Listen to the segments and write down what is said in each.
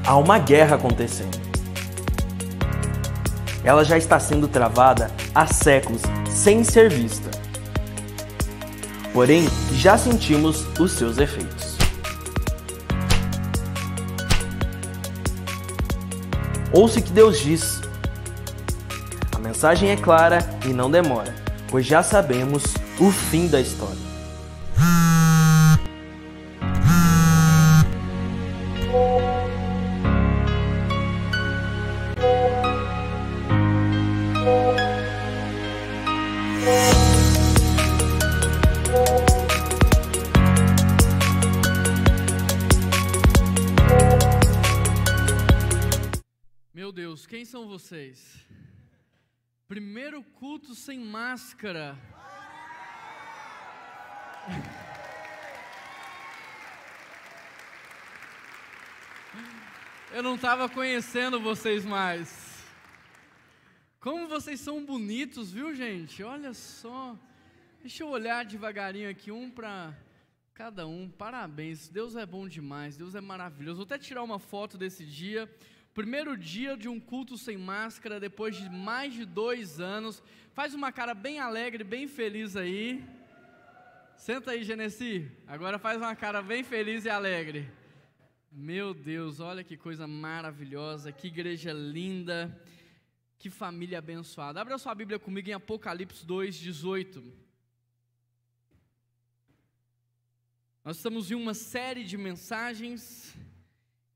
Há uma guerra acontecendo. Ela já está sendo travada há séculos sem ser vista. Porém, já sentimos os seus efeitos. Ouça o que Deus diz. A mensagem é clara e não demora, pois já sabemos o fim da história. Meu Deus, quem são vocês? Primeiro culto sem máscara. Eu não estava conhecendo vocês mais. Como vocês são bonitos, viu, gente? Olha só. Deixa eu olhar devagarinho aqui, um para cada um. Parabéns, Deus é bom demais, Deus é maravilhoso. Vou até tirar uma foto desse dia. Primeiro dia de um culto sem máscara, depois de mais de 2 anos. Faz uma cara bem alegre, bem feliz aí. Senta aí, Genesi. Agora faz uma cara bem feliz e alegre. Meu Deus, olha que coisa maravilhosa, que igreja linda, que família abençoada. Abra sua Bíblia comigo em Apocalipse 2:18. Nós estamos em uma série de mensagens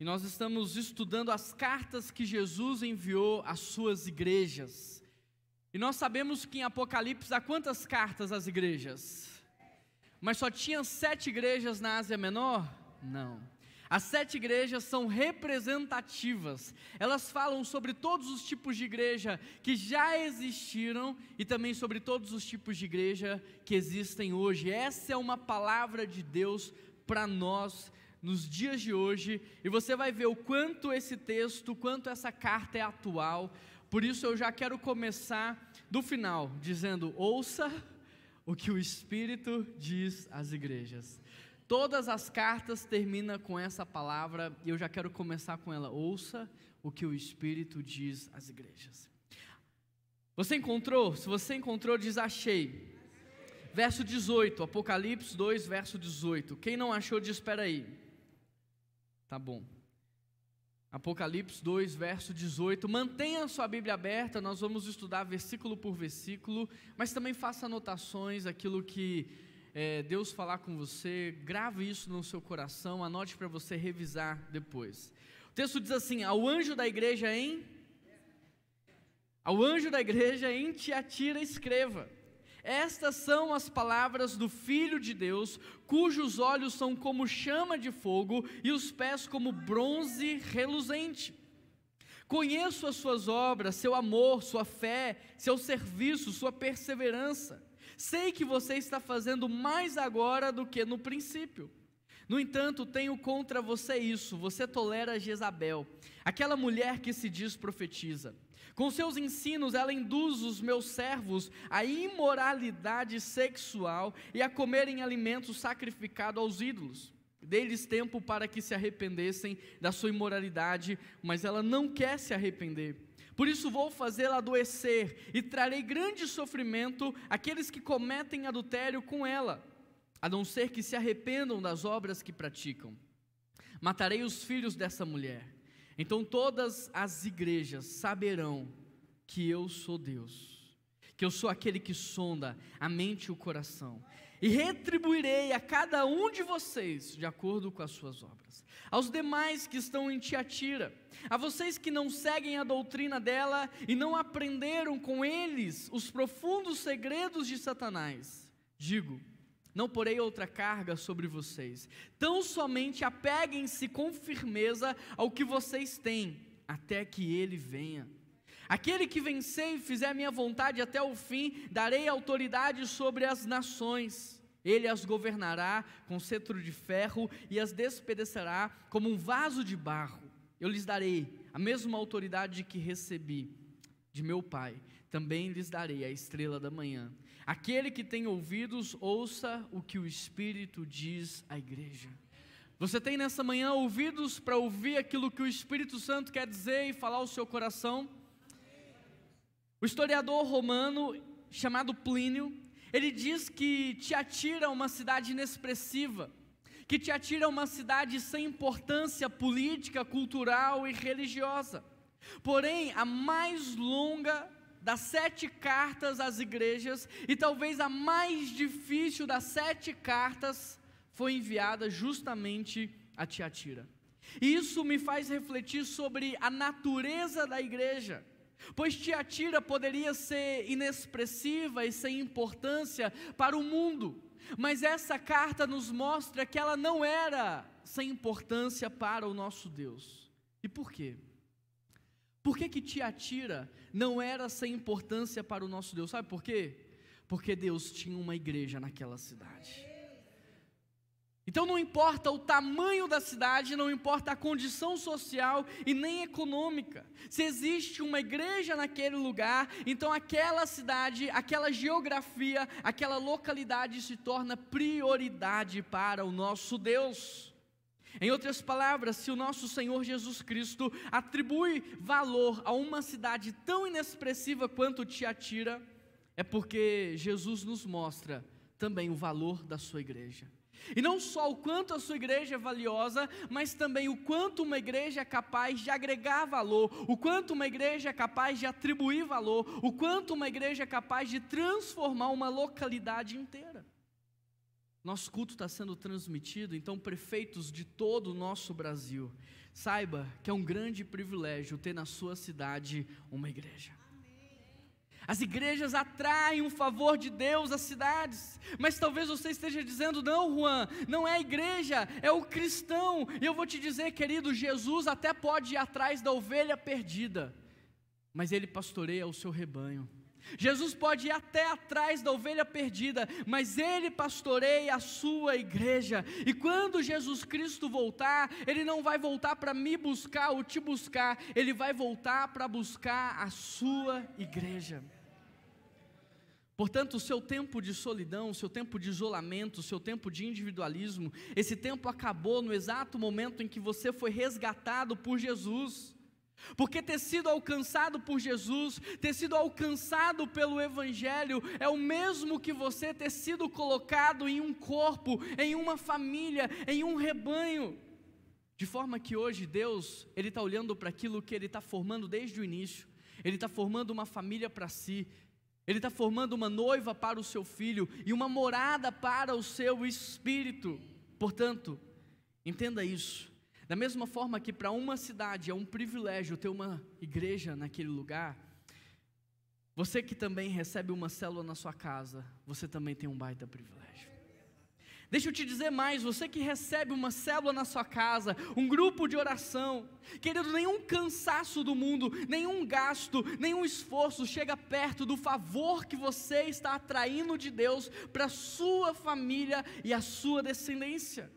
e nós estamos estudando as cartas que Jesus enviou às suas igrejas. E nós sabemos que em Apocalipse há quantas cartas às igrejas? Mas só tinha 7 igrejas na Ásia Menor? Não. As 7 igrejas são representativas. Elas falam sobre todos os tipos de igreja que já existiram e também sobre todos os tipos de igreja que existem hoje. Essa é uma palavra de Deus para nós nos dias de hoje, e você vai ver o quanto esse texto, quanto essa carta é atual. Por isso eu já quero começar do final, dizendo: ouça o que o Espírito diz às igrejas. Todas as cartas terminam com essa palavra, e eu já quero começar com ela: ouça o que o Espírito diz às igrejas. Você encontrou? Se você encontrou, diz achei. Verso 18, Apocalipse 2, verso 18. Quem não achou, diz espera aí. Tá bom. Apocalipse 2, verso 18. Mantenha a sua Bíblia aberta, nós vamos estudar versículo por versículo, mas também faça anotações, aquilo que Deus falar com você, grave isso no seu coração, anote para você revisar depois. O texto diz assim: ao anjo da igreja em Tiatira escreva: estas são as palavras do Filho de Deus, cujos olhos são como chama de fogo e os pés como bronze reluzente. Conheço as suas obras, seu amor, sua fé, seu serviço, sua perseverança. Sei que você está fazendo mais agora do que no princípio. No entanto, tenho contra você isso: você tolera Jezabel, aquela mulher que se diz profetiza. Com seus ensinos ela induz os meus servos à imoralidade sexual e a comerem alimentos sacrificados aos ídolos. Dei-lhes tempo para que se arrependessem da sua imoralidade, mas ela não quer se arrepender. Por isso vou fazê-la adoecer e trarei grande sofrimento àqueles que cometem adultério com ela, a não ser que se arrependam das obras que praticam. Matarei os filhos dessa mulher. Então todas as igrejas saberão que eu sou Deus, que eu sou aquele que sonda a mente e o coração, e retribuirei a cada um de vocês de acordo com as suas obras. Aos demais que estão em Tiatira, a vocês que não seguem a doutrina dela e não aprenderam com eles os profundos segredos de Satanás, digo: não porei outra carga sobre vocês, tão somente apeguem-se com firmeza ao que vocês têm, até que ele venha. Aquele que vencer e fizer minha vontade até o fim, darei autoridade sobre as nações. Ele as governará com cetro de ferro e as despedaçará como um vaso de barro. Eu lhes darei a mesma autoridade que recebi de meu Pai. Também lhes darei a estrela da manhã. Aquele que tem ouvidos, ouça o que o Espírito diz à igreja. Você tem nessa manhã ouvidos para ouvir aquilo que o Espírito Santo quer dizer e falar ao seu coração? O historiador romano chamado Plínio, ele diz que Tiatira é uma cidade inexpressiva, que Tiatira é uma cidade sem importância política, cultural e religiosa. Porém, a mais longa das 7 cartas às igrejas, e talvez a mais difícil das 7 cartas, foi enviada justamente a Tiatira. E isso me faz refletir sobre a natureza da igreja, pois Tiatira poderia ser inexpressiva e sem importância para o mundo, mas essa carta nos mostra que ela não era sem importância para o nosso Deus. E por quê? Por que Tiatira não era sem importância para o nosso Deus? Sabe por quê? Porque Deus tinha uma igreja naquela cidade. Então não importa o tamanho da cidade, não importa a condição social e nem econômica. Se existe uma igreja naquele lugar, então aquela cidade, aquela geografia, aquela localidade se torna prioridade para o nosso Deus. Em outras palavras, se o nosso Senhor Jesus Cristo atribui valor a uma cidade tão inexpressiva quanto Tiatira, é porque Jesus nos mostra também o valor da sua igreja. E não só o quanto a sua igreja é valiosa, mas também o quanto uma igreja é capaz de agregar valor, o quanto uma igreja é capaz de atribuir valor, o quanto uma igreja é capaz de transformar uma localidade inteira. Nosso culto está sendo transmitido, então prefeitos de todo o nosso Brasil, saiba que é um grande privilégio ter na sua cidade uma igreja. As igrejas atraem o favor de Deus às cidades, mas talvez você esteja dizendo, não Juan, não é a igreja, é o cristão. E eu vou te dizer, querido, Jesus até pode ir atrás da ovelha perdida, mas Ele pastoreia o seu rebanho. Jesus pode ir até atrás da ovelha perdida, mas Ele pastoreia a sua igreja. E quando Jesus Cristo voltar, Ele não vai voltar para me buscar ou te buscar, Ele vai voltar para buscar a sua igreja. Portanto, o seu tempo de solidão, o seu tempo de isolamento, o seu tempo de individualismo, esse tempo acabou no exato momento em que você foi resgatado por Jesus. Porque ter sido alcançado por Jesus, ter sido alcançado pelo Evangelho, é o mesmo que você ter sido colocado em um corpo, em uma família, em um rebanho. De forma que hoje Deus, Ele está olhando para aquilo que Ele está formando desde o início. Ele está formando uma família para si. Ele está formando uma noiva para o seu filho e uma morada para o seu espírito. Portanto, entenda isso. Da mesma forma que para uma cidade é um privilégio ter uma igreja naquele lugar, você que também recebe uma célula na sua casa, você também tem um baita privilégio. Deixa eu te dizer mais, você que recebe uma célula na sua casa, um grupo de oração, querido, nenhum cansaço do mundo, nenhum gasto, nenhum esforço chega perto do favor que você está atraindo de Deus para a sua família e a sua descendência.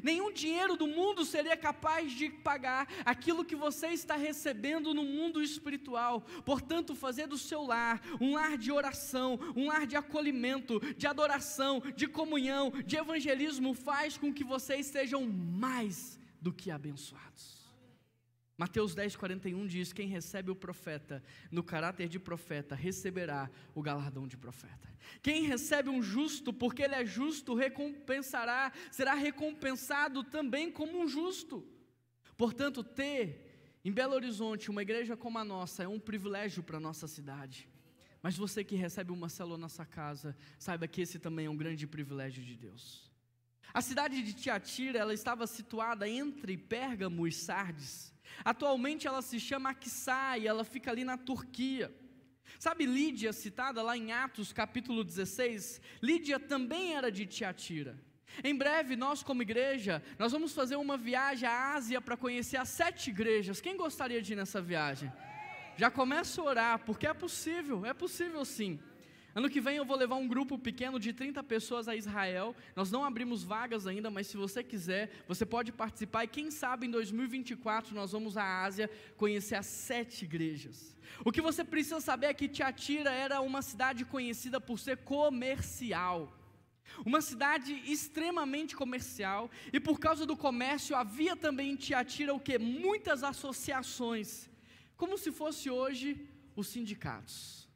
Nenhum dinheiro do mundo seria capaz de pagar aquilo que você está recebendo no mundo espiritual. Portanto, fazer do seu lar um lar de oração, um lar de acolhimento, de adoração, de comunhão, de evangelismo, faz com que vocês sejam mais do que abençoados. Mateus 10:41 diz, quem recebe o profeta no caráter de profeta, receberá o galardão de profeta. Quem recebe um justo, porque ele é justo, recompensará, será recompensado também como um justo. Portanto, ter em Belo Horizonte uma igreja como a nossa é um privilégio para a nossa cidade. Mas você que recebe uma célula na sua casa, saiba que esse também é um grande privilégio de Deus. A cidade de Tiatira, ela estava situada entre Pérgamo e Sardes. Atualmente ela se chama Akçai, ela fica ali na Turquia. Sabe Lídia, citada lá em Atos capítulo 16? Lídia também era de Tiatira. Em breve nós como igreja, nós vamos fazer uma viagem à Ásia para conhecer as 7 igrejas. Quem gostaria de ir nessa viagem? Já começa a orar, porque é possível sim. Ano que vem eu vou levar um grupo pequeno de 30 pessoas a Israel. Nós não abrimos vagas ainda, mas se você quiser, você pode participar. E quem sabe em 2024 nós vamos à Ásia conhecer as 7 igrejas. O que você precisa saber é que Tiatira era uma cidade conhecida por ser comercial. uma cidade extremamente comercial, e por causa do comércio havia também em Tiatira o quê? Muitas associações, como se fosse hoje os sindicatos,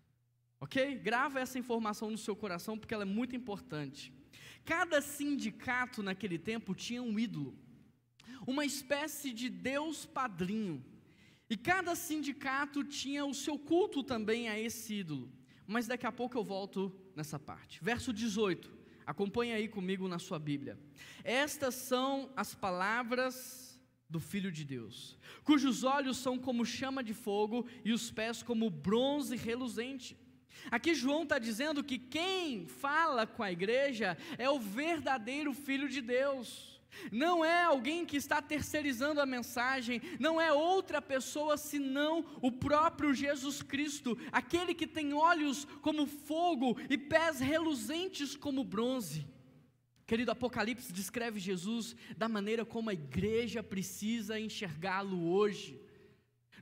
ok? Grava essa informação no seu coração porque ela é muito importante. Cada sindicato naquele tempo tinha um ídolo, uma espécie de Deus padrinho, e cada sindicato tinha o seu culto também a esse ídolo, mas daqui a pouco eu volto nessa parte. Verso 18, acompanha aí comigo na sua Bíblia. Estas são as palavras do Filho de Deus, cujos olhos são como chama de fogo e os pés como bronze reluzente. Aqui João está dizendo que quem fala com a igreja é o verdadeiro Filho de Deus. Não é alguém que está terceirizando a mensagem, não é outra pessoa senão o próprio Jesus Cristo, aquele que tem olhos como fogo e pés reluzentes como bronze. Querido, Apocalipse descreve Jesus da maneira como a igreja precisa enxergá-lo hoje.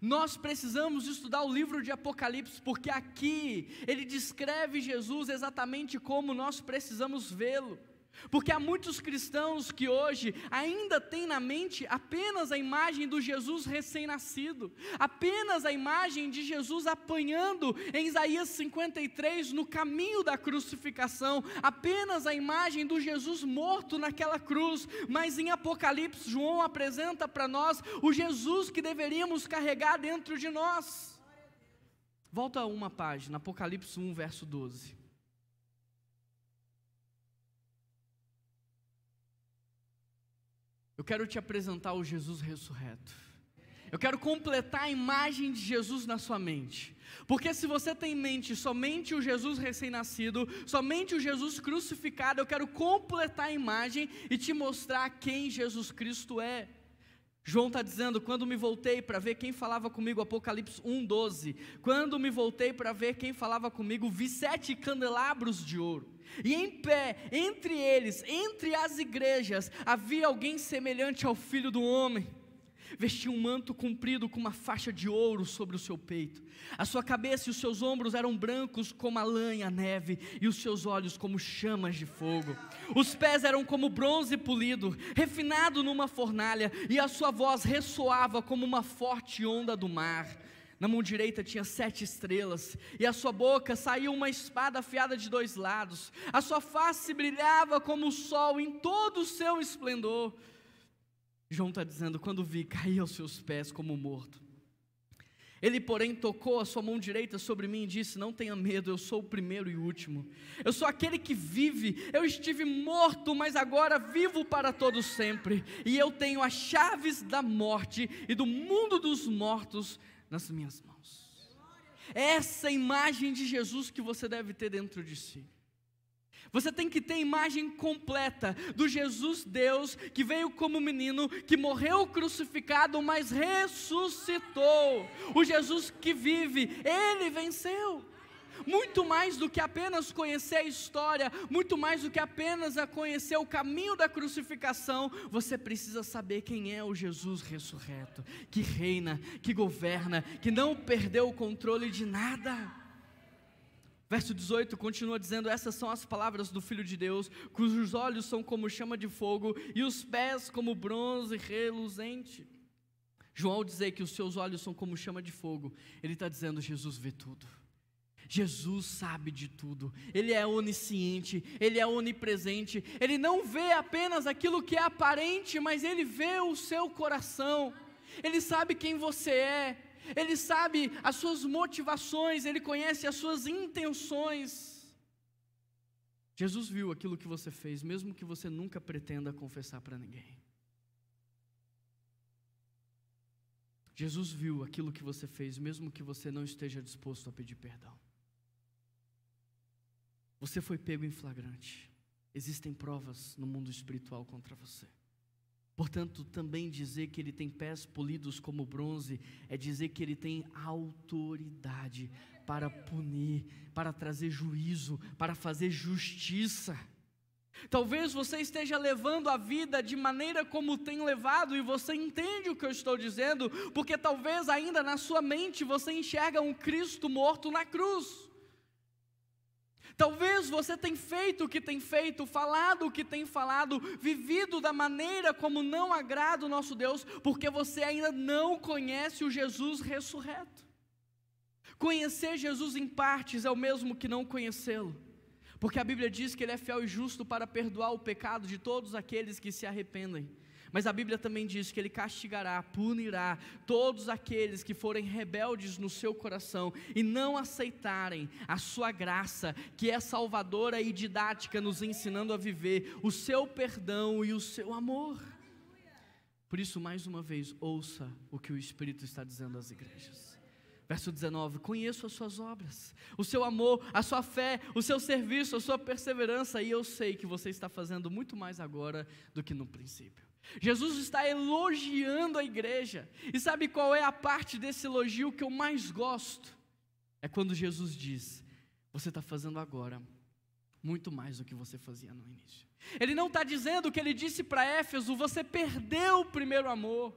Nós precisamos estudar o livro de Apocalipse, porque aqui ele descreve Jesus exatamente como nós precisamos vê-lo. Porque há muitos cristãos que hoje ainda têm na mente apenas a imagem do Jesus recém-nascido, apenas a imagem de Jesus apanhando em Isaías 53 no caminho da crucificação, apenas a imagem do Jesus morto naquela cruz, mas em Apocalipse João apresenta para nós o Jesus que deveríamos carregar dentro de nós. Volta uma página, Apocalipse 1 verso 12. Eu quero te apresentar o Jesus ressurreto. Eu quero completar a imagem de Jesus na sua mente. Porque se você tem em mente somente o Jesus recém-nascido, somente o Jesus crucificado, eu quero completar a imagem e te mostrar quem Jesus Cristo é. João está dizendo, quando me voltei para ver quem falava comigo, Apocalipse 1:12, quando me voltei para ver quem falava comigo, vi 7 candelabros de ouro, e em pé, entre eles, entre as igrejas, havia alguém semelhante ao Filho do Homem, vestia um manto comprido com uma faixa de ouro sobre o seu peito, a sua cabeça e os seus ombros eram brancos como a lã e a neve, e os seus olhos como chamas de fogo, os pés eram como bronze polido, refinado numa fornalha, e a sua voz ressoava como uma forte onda do mar. Na mão direita tinha 7 estrelas, e a sua boca saía uma espada afiada de 2 lados, a sua face brilhava como o sol em todo o seu esplendor. João está dizendo, quando vi, caí aos seus pés como morto. Ele, porém, tocou a sua mão direita sobre mim e disse, não tenha medo, eu sou o primeiro e o último. Eu sou aquele que vive, eu estive morto, mas agora vivo para todo sempre. E eu tenho as chaves da morte e do mundo dos mortos nas minhas mãos. Essa imagem de Jesus que você deve ter dentro de si. Você tem que ter a imagem completa do Jesus Deus, que veio como menino, que morreu crucificado, mas ressuscitou. O Jesus que vive, Ele venceu. Muito mais do que apenas conhecer a história, muito mais do que apenas a conhecer o caminho da crucificação, você precisa saber quem é o Jesus ressurreto, que reina, que governa, que não perdeu o controle de nada. Verso 18 continua dizendo, essas são as palavras do Filho de Deus, cujos olhos são como chama de fogo e os pés como bronze reluzente. João, ao dizer que os seus olhos são como chama de fogo, ele está dizendo, Jesus vê tudo. Jesus sabe de tudo, Ele é onisciente, Ele é onipresente, Ele não vê apenas aquilo que é aparente, mas Ele vê o seu coração, Ele sabe quem você é, Ele sabe as suas motivações, Ele conhece as suas intenções. Jesus viu aquilo que você fez, mesmo que você nunca pretenda confessar para ninguém. Jesus viu aquilo que você fez, mesmo que você não esteja disposto a pedir perdão. Você foi pego em flagrante. Existem provas no mundo espiritual contra você. Portanto, também dizer que Ele tem pés polidos como bronze, é dizer que Ele tem autoridade para punir, para trazer juízo, para fazer justiça. Talvez você esteja levando a vida de maneira como tem levado, e você entende o que eu estou dizendo, porque talvez ainda na sua mente você enxerga um Cristo morto na cruz. Talvez você tenha feito o que tem feito, falado o que tem falado, vivido da maneira como não agrada o nosso Deus, porque você ainda não conhece o Jesus ressurreto. Conhecer Jesus em partes é o mesmo que não conhecê-lo, porque a Bíblia diz que Ele é fiel e justo para perdoar o pecado de todos aqueles que se arrependem. Mas a Bíblia também diz que Ele castigará, punirá todos aqueles que forem rebeldes no seu coração e não aceitarem a sua graça, que é salvadora e didática, nos ensinando a viver o seu perdão e o seu amor. Por isso, mais uma vez, ouça o que o Espírito está dizendo às igrejas. Verso 19: conheço as suas obras, o seu amor, a sua fé, o seu serviço, a sua perseverança, e eu sei que você está fazendo muito mais agora do que no princípio. Jesus está elogiando a igreja, e sabe qual é a parte desse elogio que eu mais gosto? É quando Jesus diz: você está fazendo agora muito mais do que você fazia no início. Ele não está dizendo o que ele disse para Éfeso: você perdeu o primeiro amor.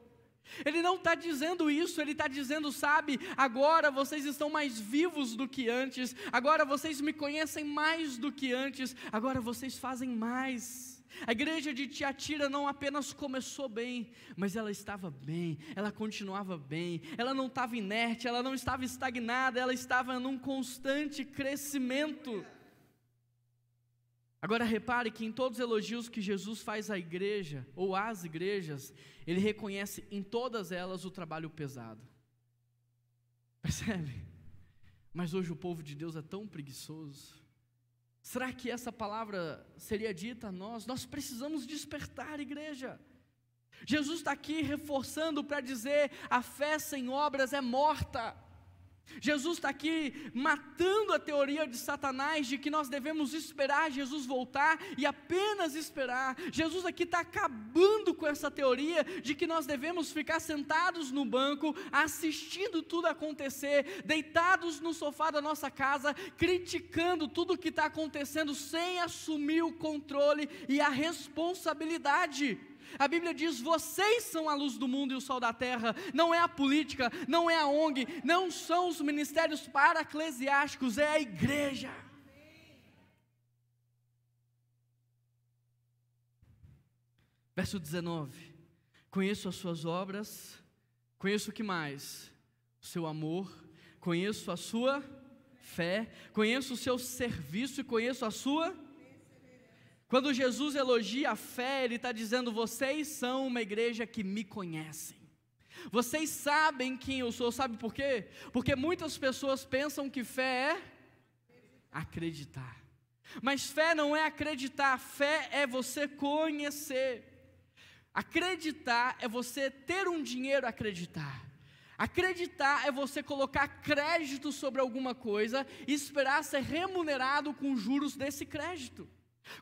Ele não está dizendo isso, ele está dizendo: sabe, agora vocês estão mais vivos do que antes, agora vocês me conhecem mais do que antes, agora vocês fazem mais. A igreja de Tiatira não apenas começou bem, mas ela estava bem, ela continuava bem, ela não estava inerte, ela não estava estagnada, ela estava num constante crescimento. Agora repare que em todos os elogios que Jesus faz à igreja, ou às igrejas, Ele reconhece em todas elas o trabalho pesado. Percebe? Mas hoje o povo de Deus é tão preguiçoso. Será que essa palavra seria dita a nós? Nós precisamos despertar, igreja. Jesus está aqui reforçando para dizer: a fé sem obras é morta. Jesus está aqui matando a teoria de Satanás de que nós devemos esperar Jesus voltar e apenas esperar. Jesus aqui está acabando com essa teoria de que nós devemos ficar sentados no banco, assistindo tudo acontecer, deitados no sofá da nossa casa, criticando tudo o que está acontecendo, sem assumir o controle e a responsabilidade. A Bíblia diz: vocês são a luz do mundo e o sol da terra. Não é a política, não é a ONG, não são os ministérios para-eclesiásticos, é a igreja. Verso 19: conheço as suas obras, conheço o que mais? O seu amor, conheço a sua fé, conheço o seu serviço e conheço a sua. Quando Jesus elogia a fé, Ele está dizendo: vocês são uma igreja que me conhecem, vocês sabem quem eu sou. Sabe por quê? Porque muitas pessoas pensam que fé é acreditar, mas fé não é acreditar, fé é você conhecer. Acreditar é você ter um dinheiro a acreditar. Acreditar é você colocar crédito sobre alguma coisa e esperar ser remunerado com juros desse crédito.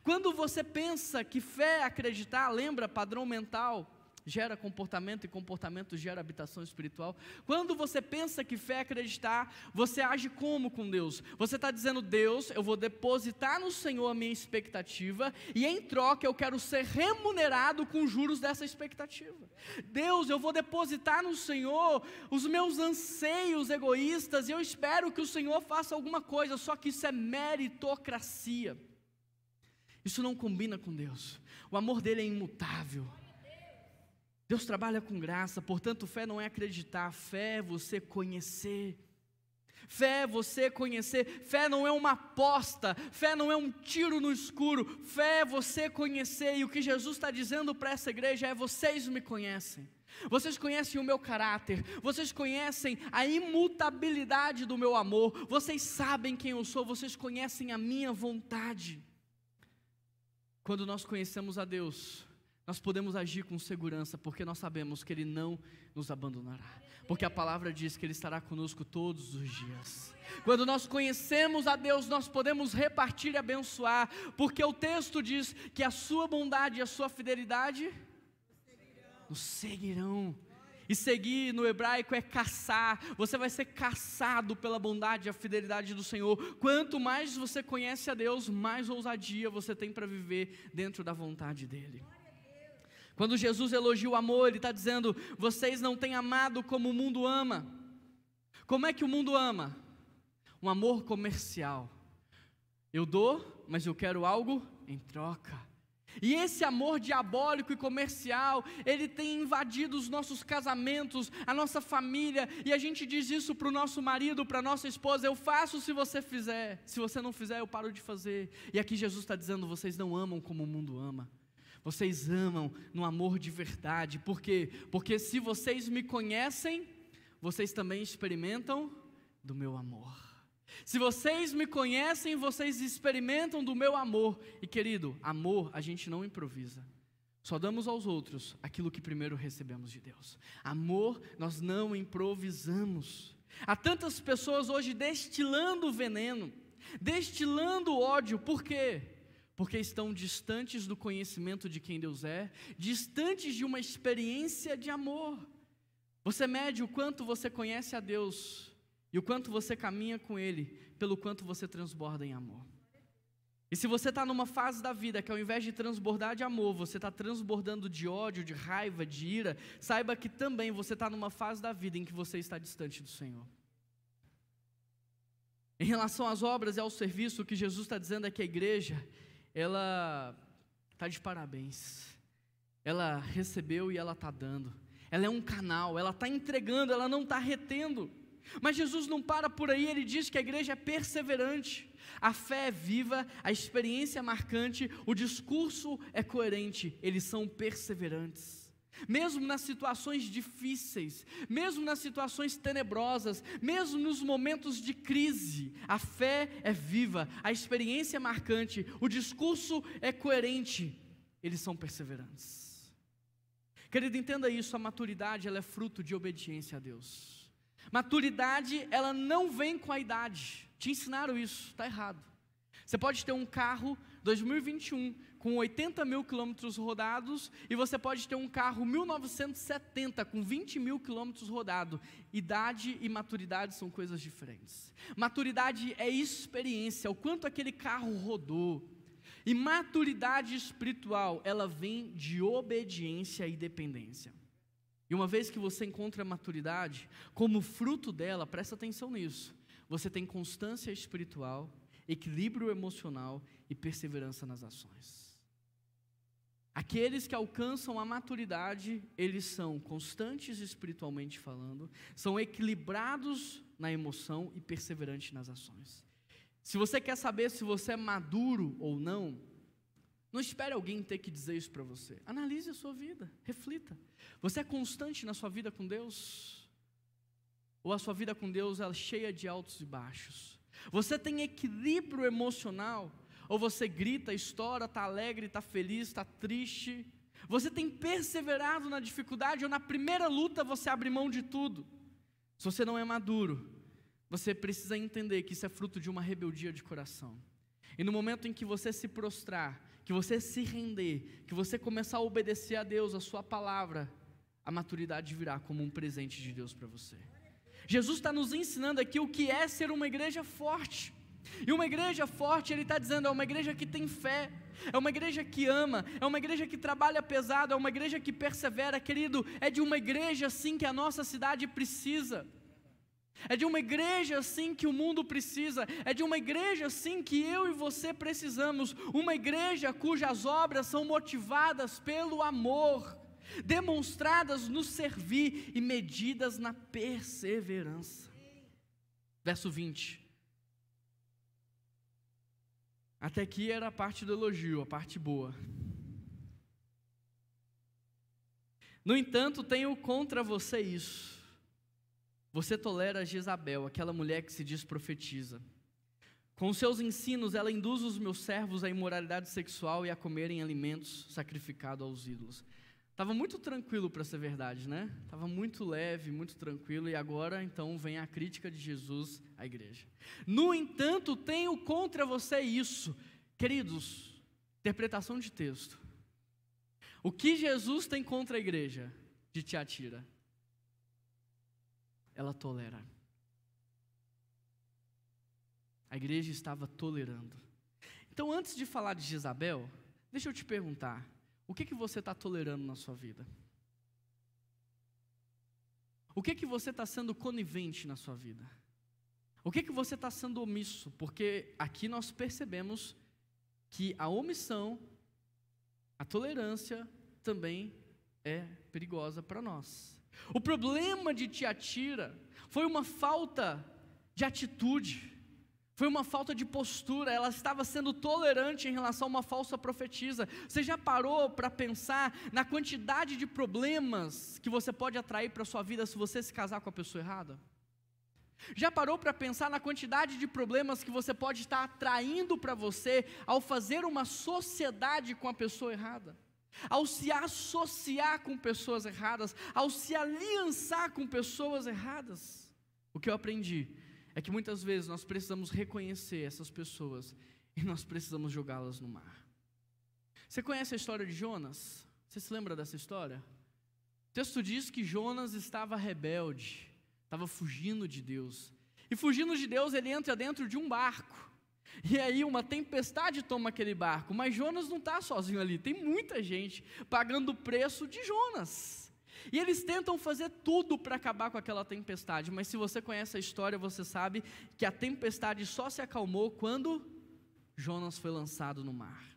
Quando você pensa que fé é acreditar, lembra, padrão mental gera comportamento e comportamento gera habitação espiritual. Quando você pensa que fé é acreditar, você age como com Deus? Você está dizendo: Deus, eu vou depositar no Senhor a minha expectativa e em troca eu quero ser remunerado com juros dessa expectativa. Deus, eu vou depositar no Senhor os meus anseios egoístas e eu espero que o Senhor faça alguma coisa, só que isso é meritocracia. Isso não combina com Deus. O amor dele é imutável. Deus trabalha com graça, portanto fé não é acreditar, fé é você conhecer. Fé é você conhecer, fé não é uma aposta, fé não é um tiro no escuro, fé é você conhecer. E o que Jesus está dizendo para essa igreja é: vocês me conhecem. Vocês conhecem o meu caráter, vocês conhecem a imutabilidade do meu amor, vocês sabem quem eu sou, vocês conhecem a minha vontade. Quando nós conhecemos a Deus, nós podemos agir com segurança, porque nós sabemos que Ele não nos abandonará, porque a palavra diz que Ele estará conosco todos os dias. Quando nós conhecemos a Deus, nós podemos repartir e abençoar, porque o texto diz que a sua bondade e a sua fidelidade nos seguirão. E seguir no hebraico é caçar. Você vai ser caçado pela bondade e a fidelidade do Senhor. Quanto mais você conhece a Deus, mais ousadia você tem para viver dentro da vontade dEle. Quando Jesus elogia o amor, Ele está dizendo: vocês não têm amado como o mundo ama. Como é que o mundo ama? Um amor comercial. Eu dou, mas eu quero algo em troca. E esse amor diabólico e comercial, ele tem invadido os nossos casamentos, a nossa família, e a gente diz isso para o nosso marido, para a nossa esposa: eu faço se você fizer, se você não fizer eu paro de fazer. E aqui Jesus está dizendo: vocês não amam como o mundo ama, vocês amam no amor de verdade. Por quê? Porque se vocês me conhecem, vocês também experimentam do meu amor. Se vocês me conhecem, vocês experimentam do meu amor. E querido, amor a gente não improvisa. Só damos aos outros aquilo que primeiro recebemos de Deus. Amor nós não improvisamos. Há tantas pessoas hoje destilando veneno, destilando ódio. Por quê? Porque estão distantes do conhecimento de quem Deus é, distantes de uma experiência de amor. Você mede o quanto você conhece a Deus e o quanto você caminha com Ele, pelo quanto você transborda em amor. E se você está numa fase da vida que ao invés de transbordar de amor, você está transbordando de ódio, de raiva, de ira, saiba que também você está numa fase da vida em que você está distante do Senhor. Em relação às obras e ao serviço, o que Jesus está dizendo é que a igreja, ela está de parabéns. Ela recebeu e ela está dando. Ela é um canal, ela está entregando, ela não está retendo. Mas Jesus não para por aí, Ele diz que a igreja é perseverante, a fé é viva, a experiência é marcante, o discurso é coerente, eles são perseverantes. Mesmo nas situações difíceis, mesmo nas situações tenebrosas, mesmo nos momentos de crise, a fé é viva, a experiência é marcante, o discurso é coerente, eles são perseverantes. Querido, entenda isso, a maturidade ela é fruto de obediência a Deus. Maturidade, ela não vem com a idade. Te ensinaram isso, está errado. Você pode ter um carro 2021 com 80 mil quilômetros rodados e você pode ter um carro 1970 com 20 mil quilômetros rodados. Idade e maturidade são coisas diferentes. Maturidade é experiência, o quanto aquele carro rodou. E maturidade espiritual, ela vem de obediência e dependência. E uma vez que você encontra a maturidade, como fruto dela, presta atenção nisso, você tem constância espiritual, equilíbrio emocional e perseverança nas ações. Aqueles que alcançam a maturidade, eles são constantes espiritualmente falando, são equilibrados na emoção e perseverantes nas ações. Se você quer saber se você é maduro ou não, não espere alguém ter que dizer isso para você. Analise a sua vida, reflita. Você é constante na sua vida com Deus? Ou a sua vida com Deus é cheia de altos e baixos? Você tem equilíbrio emocional? Ou você grita, estoura, está alegre, está feliz, está triste? Você tem perseverado na dificuldade ou na primeira luta você abre mão de tudo? Se você não é maduro, você precisa entender que isso é fruto de uma rebeldia de coração. E no momento em que você se prostrar, que você se render, que você começar a obedecer a Deus, a sua palavra, a maturidade virá como um presente de Deus para você. Jesus está nos ensinando aqui o que é ser uma igreja forte. E uma igreja forte, Ele está dizendo, é uma igreja que tem fé, é uma igreja que ama, é uma igreja que trabalha pesado, é uma igreja que persevera. Querido, é de uma igreja assim que a nossa cidade precisa. É de uma igreja assim que o mundo precisa, é de uma igreja assim que eu e você precisamos, uma igreja cujas obras são motivadas pelo amor, demonstradas no servir e medidas na perseverança. Verso 20. Até aqui era a parte do elogio, a parte boa. No entanto, tenho contra você isso. Você tolera Jezabel, aquela mulher que se diz profetiza. Com seus ensinos, ela induz os meus servos à imoralidade sexual e a comerem alimentos sacrificados aos ídolos. Estava muito tranquilo para ser verdade, né? Estava muito leve, muito tranquilo, e agora então vem a crítica de Jesus à igreja. No entanto, tenho contra você isso. Queridos, interpretação de texto. O que Jesus tem contra a igreja de Tiatira? Ela tolera. A igreja estava tolerando. Então, antes de falar de Jezabel, deixa eu te perguntar, o que você está tolerando na sua vida? O que você está sendo conivente na sua vida? O que você está sendo omisso? Porque aqui nós percebemos que a omissão, a tolerância também é perigosa para nós. O problema de Tiatira foi uma falta de atitude, foi uma falta de postura. Ela estava sendo tolerante em relação a uma falsa profetisa. Você já parou para pensar na quantidade de problemas que você pode atrair para a sua vida se você se casar com a pessoa errada? Já parou para pensar na quantidade de problemas que você pode estar atraindo para você ao fazer uma sociedade com a pessoa errada? Ao se associar com pessoas erradas, ao se aliançar com pessoas erradas? O que eu aprendi é que muitas vezes nós precisamos reconhecer essas pessoas e nós precisamos jogá-las no mar. Você conhece a história de Jonas? Você se lembra dessa história? O texto diz que Jonas estava rebelde, estava fugindo de Deus. E fugindo de Deus, ele entra dentro de um barco. E aí uma tempestade toma aquele barco. Mas Jonas não está sozinho ali, tem muita gente pagando o preço de Jonas. E eles tentam fazer tudo para acabar com aquela tempestade. Mas se você conhece a história, você sabe que a tempestade só se acalmou quando Jonas foi lançado no mar.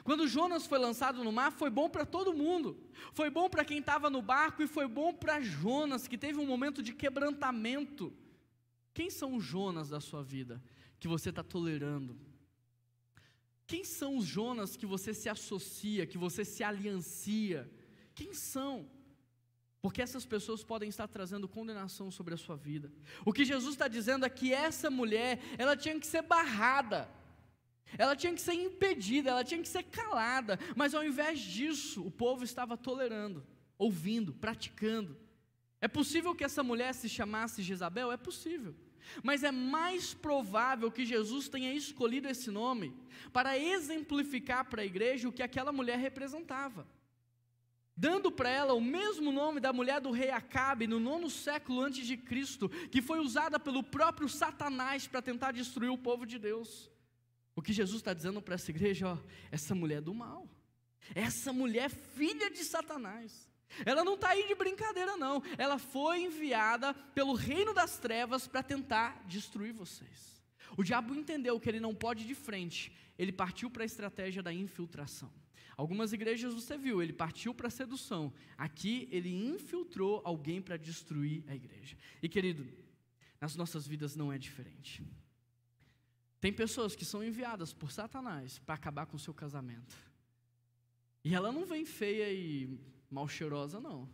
Quando Jonas foi lançado no mar, foi bom para todo mundo. Foi bom para quem estava no barco e foi bom para Jonas, que teve um momento de quebrantamento. Quem são os Jonas da sua vida que você está tolerando? Quem são os Jonas que você se associa, que você se aliancia? Quem são? Porque essas pessoas podem estar trazendo condenação sobre a sua vida. O que Jesus está dizendo é que essa mulher, ela tinha que ser barrada, ela tinha que ser impedida, ela tinha que ser calada, mas ao invés disso, o povo estava tolerando, ouvindo, praticando. É possível que essa mulher se chamasse Jezabel? É possível, mas é mais provável que Jesus tenha escolhido esse nome para exemplificar para a igreja o que aquela mulher representava, dando para ela o mesmo nome da mulher do rei Acabe no 9º século antes de Cristo, que foi usada pelo próprio Satanás para tentar destruir o povo de Deus. O que Jesus está dizendo para essa igreja, ó, essa mulher é do mal, essa mulher é filha de Satanás, ela não está aí de brincadeira não, ela foi enviada pelo reino das trevas para tentar destruir vocês. O diabo entendeu que ele não pode ir de frente, ele partiu para a estratégia da infiltração. Algumas igrejas você viu, ele partiu para a sedução. Aqui ele infiltrou alguém para destruir a igreja. E querido, nas nossas vidas não é diferente. Tem pessoas que são enviadas por Satanás para acabar com o seu casamento. E ela não vem feia e mal cheirosa não.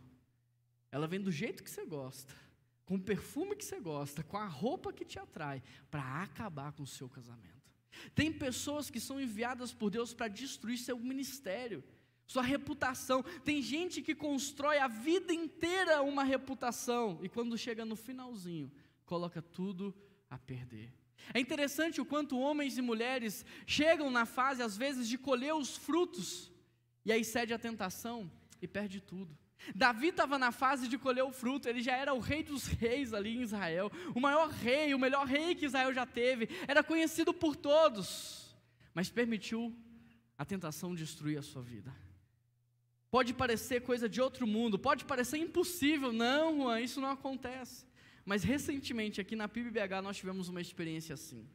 Ela vem do jeito que você gosta, com o perfume que você gosta, com a roupa que te atrai, para acabar com o seu casamento. Tem pessoas que são enviadas por Deus para destruir seu ministério, sua reputação. Tem gente que constrói a vida inteira uma reputação e quando chega no finalzinho, coloca tudo a perder. É interessante o quanto homens e mulheres chegam na fase às vezes de colher os frutos e aí cede a tentação e perde tudo. Davi estava na fase de colher o fruto, ele já era o rei dos reis ali em Israel, o maior rei, o melhor rei que Israel já teve, era conhecido por todos, mas permitiu a tentação destruir a sua vida. Pode parecer coisa de outro mundo, pode parecer impossível, não Juan, isso não acontece, mas recentemente aqui na PIB-BH nós tivemos uma experiência assim.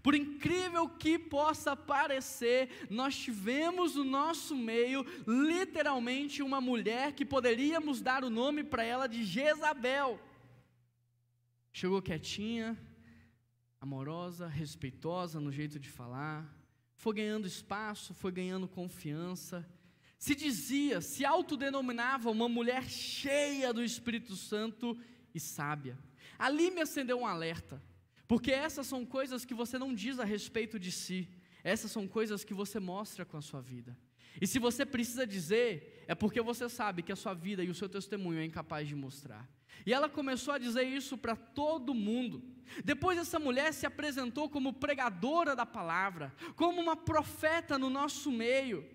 Por incrível que possa parecer, nós tivemos no nosso meio, literalmente, uma mulher que poderíamos dar o nome para ela de Jezabel. Chegou quietinha, amorosa, respeitosa no jeito de falar, foi ganhando espaço, foi ganhando confiança, se autodenominava uma mulher cheia do Espírito Santo e sábia. Ali me acendeu um alerta. Porque essas são coisas que você não diz a respeito de si, essas são coisas que você mostra com a sua vida. E se você precisa dizer, é porque você sabe que a sua vida e o seu testemunho é incapaz de mostrar. E ela começou a dizer isso para todo mundo. Depois essa mulher se apresentou como pregadora da palavra, como uma profeta no nosso meio.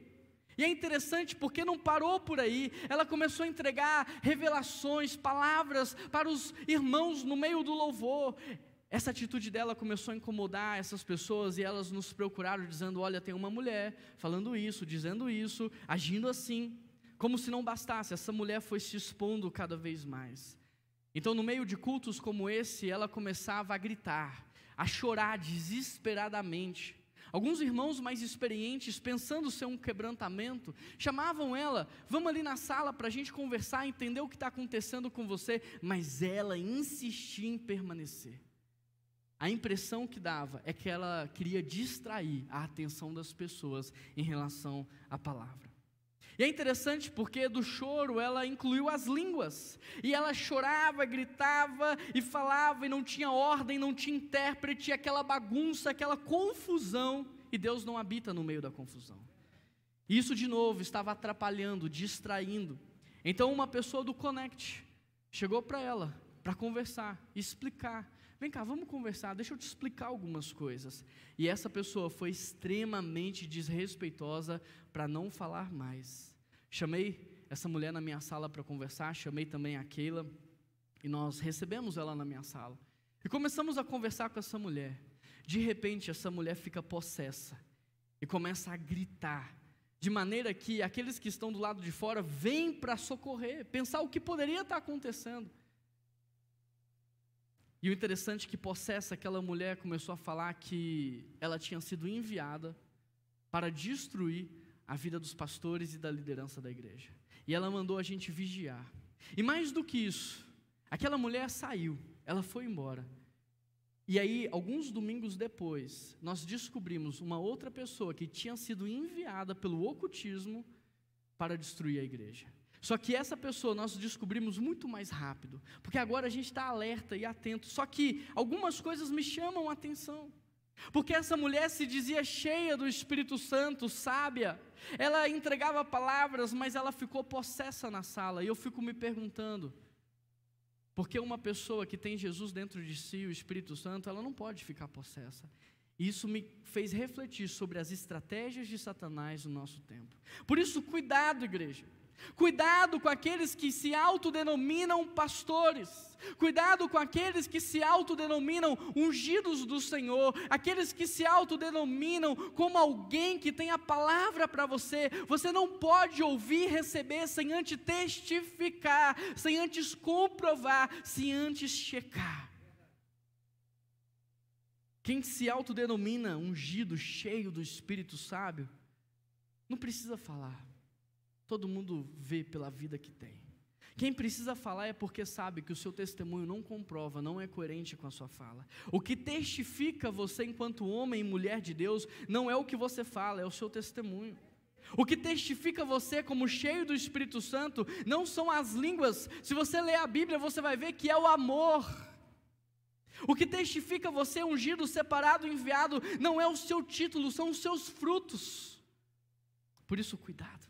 E é interessante porque não parou por aí, ela começou a entregar revelações, palavras para os irmãos no meio do louvor. Essa atitude dela começou a incomodar essas pessoas e elas nos procuraram dizendo, olha, tem uma mulher falando isso, dizendo isso, agindo assim, como se não bastasse, essa mulher foi se expondo cada vez mais. Então, no meio de cultos como esse, ela começava a gritar, a chorar desesperadamente. Alguns irmãos mais experientes, pensando ser um quebrantamento, chamavam ela: vamos ali na sala para a gente conversar, entender o que está acontecendo com você. Mas ela insistia em permanecer. A impressão que dava é que ela queria distrair a atenção das pessoas em relação à palavra. E é interessante porque do choro ela incluiu as línguas, e ela chorava, gritava e falava, e não tinha ordem, não tinha intérprete, aquela bagunça, aquela confusão, e Deus não habita no meio da confusão. Isso de novo estava atrapalhando, distraindo. Então uma pessoa do Connect chegou para ela, para conversar, explicar: vem cá, vamos conversar, deixa eu te explicar algumas coisas. E essa pessoa foi extremamente desrespeitosa para não falar mais. Chamei essa mulher na minha sala para conversar, chamei também a Keila, e nós recebemos ela na minha sala. E começamos a conversar com essa mulher. De repente, essa mulher fica possessa e começa a gritar, de maneira que aqueles que estão do lado de fora vêm para socorrer, pensar o que poderia estar acontecendo. E o interessante é que possessa, aquela mulher começou a falar que ela tinha sido enviada para destruir a vida dos pastores e da liderança da igreja. E ela mandou a gente vigiar. E mais do que isso, aquela mulher saiu, ela foi embora. E aí, alguns domingos depois, nós descobrimos uma outra pessoa que tinha sido enviada pelo ocultismo para destruir a igreja. Só que essa pessoa nós descobrimos muito mais rápido, porque agora a gente está alerta e atento. Só que algumas coisas me chamam a atenção, porque essa mulher se dizia cheia do Espírito Santo, sábia, ela entregava palavras, mas ela ficou possessa na sala. E eu fico me perguntando, porque uma pessoa que tem Jesus dentro de si, o Espírito Santo, ela não pode ficar possessa. Isso me fez refletir sobre as estratégias de Satanás no nosso tempo. Por isso, cuidado, igreja. Cuidado com aqueles que se autodenominam pastores, cuidado com aqueles que se autodenominam ungidos do Senhor, aqueles que se autodenominam como alguém que tem a palavra para você. Você não pode ouvir e receber sem antes testificar, sem antes comprovar, sem antes checar. Quem se autodenomina ungido, cheio do Espírito Sábio, não precisa falar. Todo mundo vê pela vida que tem. Quem precisa falar é porque sabe que o seu testemunho não comprova, não é coerente com a sua fala. O que testifica você enquanto homem e mulher de Deus não é o que você fala, é o seu testemunho. O que testifica você como cheio do Espírito Santo não são as línguas. Se você ler a Bíblia, você vai ver que é o amor. O que testifica você ungido, separado, enviado, não é o seu título, são os seus frutos. Por isso, cuidado.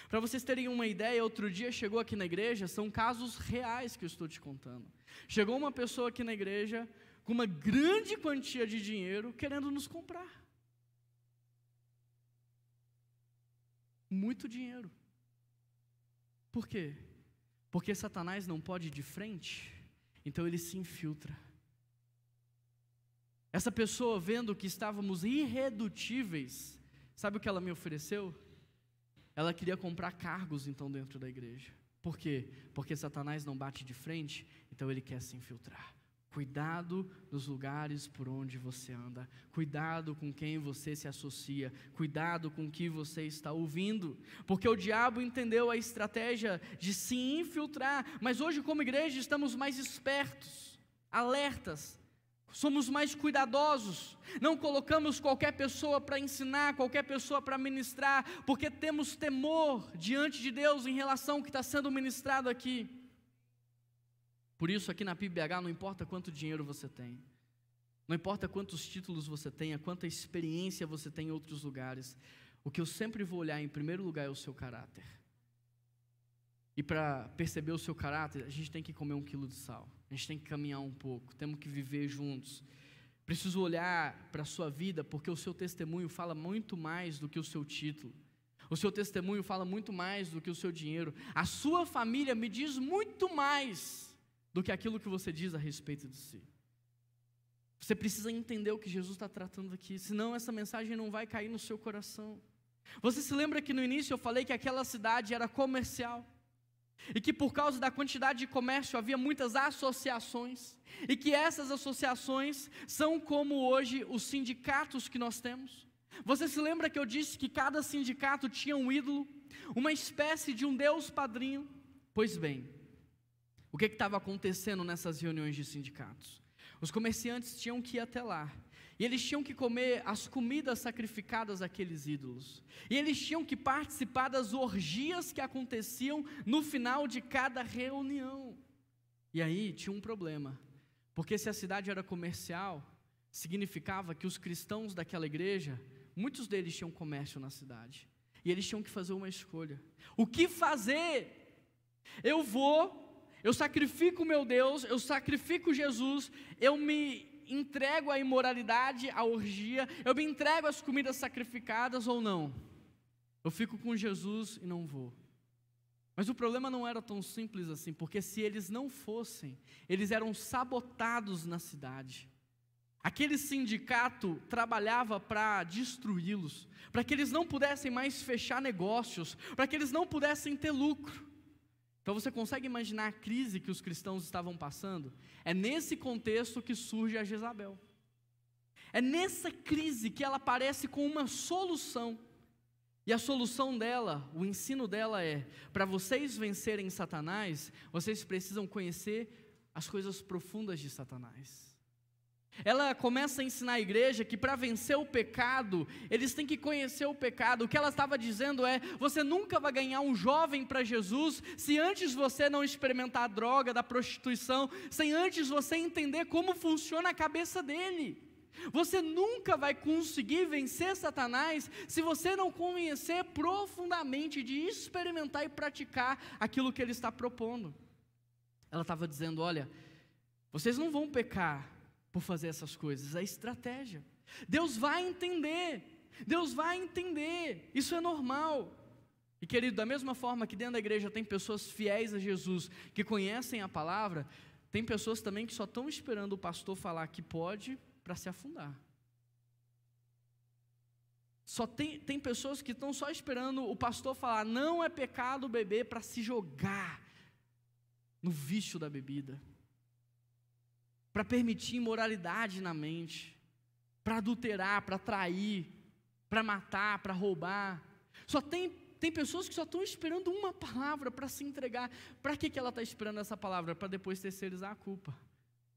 Para vocês terem uma ideia, outro dia chegou aqui na igreja, são casos reais que eu estou te contando. Chegou uma pessoa aqui na igreja com uma grande quantia de dinheiro querendo nos comprar. Muito dinheiro. Por quê? Porque Satanás não pode ir de frente, então ele se infiltra. Essa pessoa, vendo que estávamos irredutíveis, sabe o que ela me ofereceu? Ela queria comprar cargos então dentro da igreja. Por quê? Porque Satanás não bate de frente, então ele quer se infiltrar. Cuidado nos lugares por onde você anda. Cuidado com quem você se associa. Cuidado com o que você está ouvindo. Porque o diabo entendeu a estratégia de se infiltrar. Mas hoje, como igreja, estamos mais espertos, alertas. Somos mais cuidadosos, não colocamos qualquer pessoa para ensinar, qualquer pessoa para ministrar, porque temos temor diante de Deus em relação ao que está sendo ministrado aqui. Por isso aqui na PIBBH não importa quanto dinheiro você tem, não importa quantos títulos você tenha, quanta experiência você tem em outros lugares, o que eu sempre vou olhar em primeiro lugar é o seu caráter. E para perceber o seu caráter, a gente tem que comer 1 quilo de sal. A gente tem que caminhar um pouco, temos que viver juntos. Preciso olhar para a sua vida, porque o seu testemunho fala muito mais do que o seu título. O seu testemunho fala muito mais do que o seu dinheiro. A sua família me diz muito mais do que aquilo que você diz a respeito de si. Você precisa entender o que Jesus está tratando aqui, senão essa mensagem não vai cair no seu coração. Você se lembra que no início eu falei que aquela cidade era comercial? e que por causa da quantidade de comércio havia muitas associações, e que essas associações são como hoje os sindicatos que nós temos. Você se lembra que eu disse que cada sindicato tinha um ídolo, uma espécie de um deus padrinho? Pois bem, o que estava acontecendo nessas reuniões de sindicatos? Os comerciantes tinham que ir até lá, e eles tinham que comer as comidas sacrificadas àqueles ídolos, e eles tinham que participar das orgias que aconteciam no final de cada reunião. E aí tinha um problema, porque se a cidade era comercial, significava que os cristãos daquela igreja, muitos deles tinham comércio na cidade, e eles tinham que fazer uma escolha. O que fazer? Eu sacrifico o meu Deus, eu sacrifico Jesus, eu me entrego à imoralidade, à orgia, eu me entrego às comidas sacrificadas ou não? Eu fico com Jesus e não vou. Mas o problema não era tão simples assim, porque se eles não fossem, eles eram sabotados na cidade. Aquele sindicato trabalhava para destruí-los, para que eles não pudessem mais fechar negócios, para que eles não pudessem ter lucro. Então você consegue imaginar a crise que os cristãos estavam passando? É nesse contexto que surge a Jezabel. É nessa crise que ela aparece com uma solução. E a solução dela, o ensino dela é: para vocês vencerem Satanás, vocês precisam conhecer as coisas profundas de Satanás. Ela começa a ensinar a igreja que para vencer o pecado, eles têm que conhecer o pecado. O que ela estava dizendo é: você nunca vai ganhar um jovem para Jesus se antes você não experimentar a droga da prostituição, sem antes você entender como funciona a cabeça dele. Você nunca vai conseguir vencer Satanás se você não conhecer profundamente, de experimentar e praticar aquilo que ele está propondo. Ela estava dizendo: olha, vocês não vão pecar por fazer essas coisas, é estratégia. Deus vai entender, isso é normal. E querido, da mesma forma que dentro da igreja tem pessoas fiéis a Jesus, que conhecem a palavra, tem pessoas também que só estão esperando o pastor falar que pode para se afundar. Tem pessoas que estão só esperando o pastor falar: não é pecado beber, para se jogar no vício da bebida, para permitir imoralidade na mente, para adulterar, para trair, para matar, para roubar. Tem pessoas que só estão esperando uma palavra para se entregar. Para que ela está esperando essa palavra? Para depois terceirizar a culpa.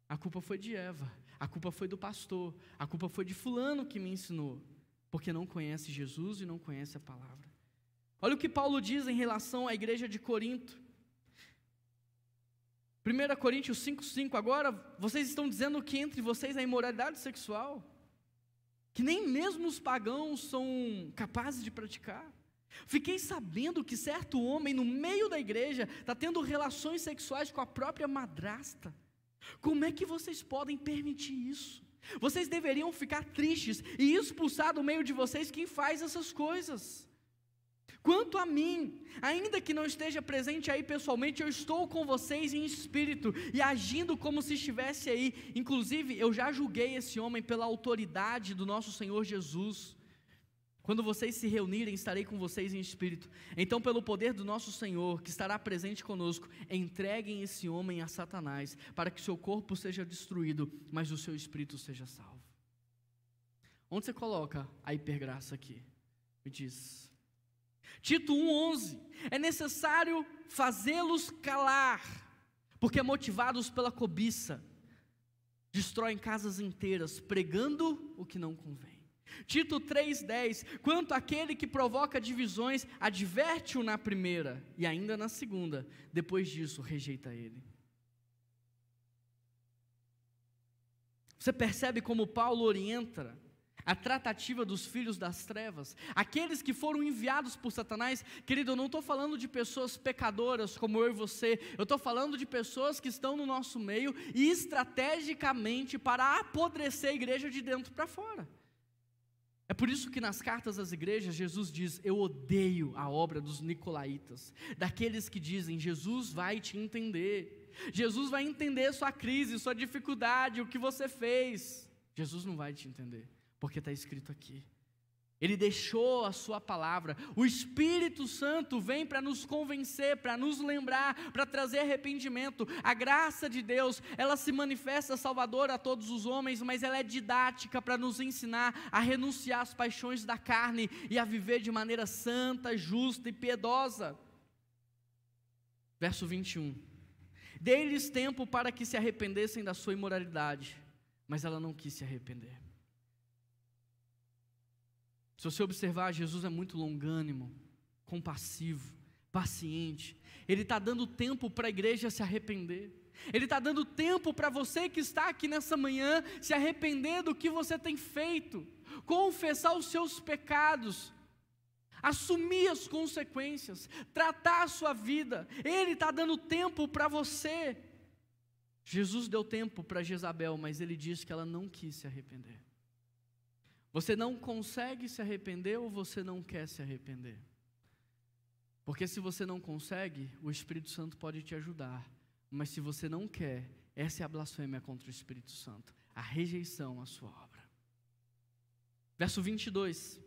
A culpa foi de Eva, a culpa foi do pastor, a culpa foi de fulano que me ensinou, porque não conhece Jesus e não conhece a palavra. Olha o que Paulo diz em relação à igreja de Corinto. 1 Coríntios 5,5, agora vocês estão dizendo que entre vocês há imoralidade sexual, que nem mesmo os pagãos são capazes de praticar. Fiquei sabendo que certo homem no meio da igreja está tendo relações sexuais com a própria madrasta. Como é que vocês podem permitir isso? Vocês deveriam ficar tristes e expulsar do meio de vocês quem faz essas coisas. Quanto a mim, ainda que não esteja presente aí pessoalmente, eu estou com vocês em espírito e agindo como se estivesse aí. Inclusive, eu já julguei esse homem pela autoridade do nosso Senhor Jesus. Quando vocês se reunirem, estarei com vocês em espírito. Então, pelo poder do nosso Senhor, que estará presente conosco, entreguem esse homem a Satanás, para que seu corpo seja destruído, mas o seu espírito seja salvo. Onde você coloca a hipergraça aqui? Me diz. Tito 1,11, é necessário fazê-los calar, porque motivados pela cobiça, destroem casas inteiras, pregando o que não convém. Tito 3,10, quanto àquele que provoca divisões, adverte-o na primeira, e ainda na segunda, depois disso rejeita ele. Você percebe como Paulo orienta a tratativa dos filhos das trevas, aqueles que foram enviados por Satanás? Querido, eu não estou falando de pessoas pecadoras como eu e você, eu estou falando de pessoas que estão no nosso meio e estrategicamente para apodrecer a igreja de dentro para fora. É por isso que nas cartas às igrejas Jesus diz: eu odeio a obra dos nicolaítas, daqueles que dizem: Jesus vai te entender, Jesus vai entender sua crise, sua dificuldade, o que você fez. Jesus não vai te entender, porque está escrito aqui. Ele deixou a sua palavra. O Espírito Santo vem para nos convencer, para nos lembrar, para trazer arrependimento. A graça de Deus, ela se manifesta salvadora a todos os homens, mas ela é didática para nos ensinar a renunciar às paixões da carne e a viver de maneira santa, justa e piedosa. Verso 21. Dei-lhes tempo para que se arrependessem da sua imoralidade, mas ela não quis se arrepender. Se você observar, Jesus é muito longânimo, compassivo, paciente. Ele está dando tempo para a igreja se arrepender. Ele está dando tempo para você que está aqui nessa manhã se arrepender do que você tem feito, confessar os seus pecados, assumir as consequências, tratar a sua vida. Ele está dando tempo para você. Jesus deu tempo para Jezabel, mas ele disse que ela não quis se arrepender. Você não consegue se arrepender ou você não quer se arrepender? Porque se você não consegue, o Espírito Santo pode te ajudar. Mas se você não quer, essa é a blasfêmia contra o Espírito Santo, a rejeição à sua obra. Verso 22.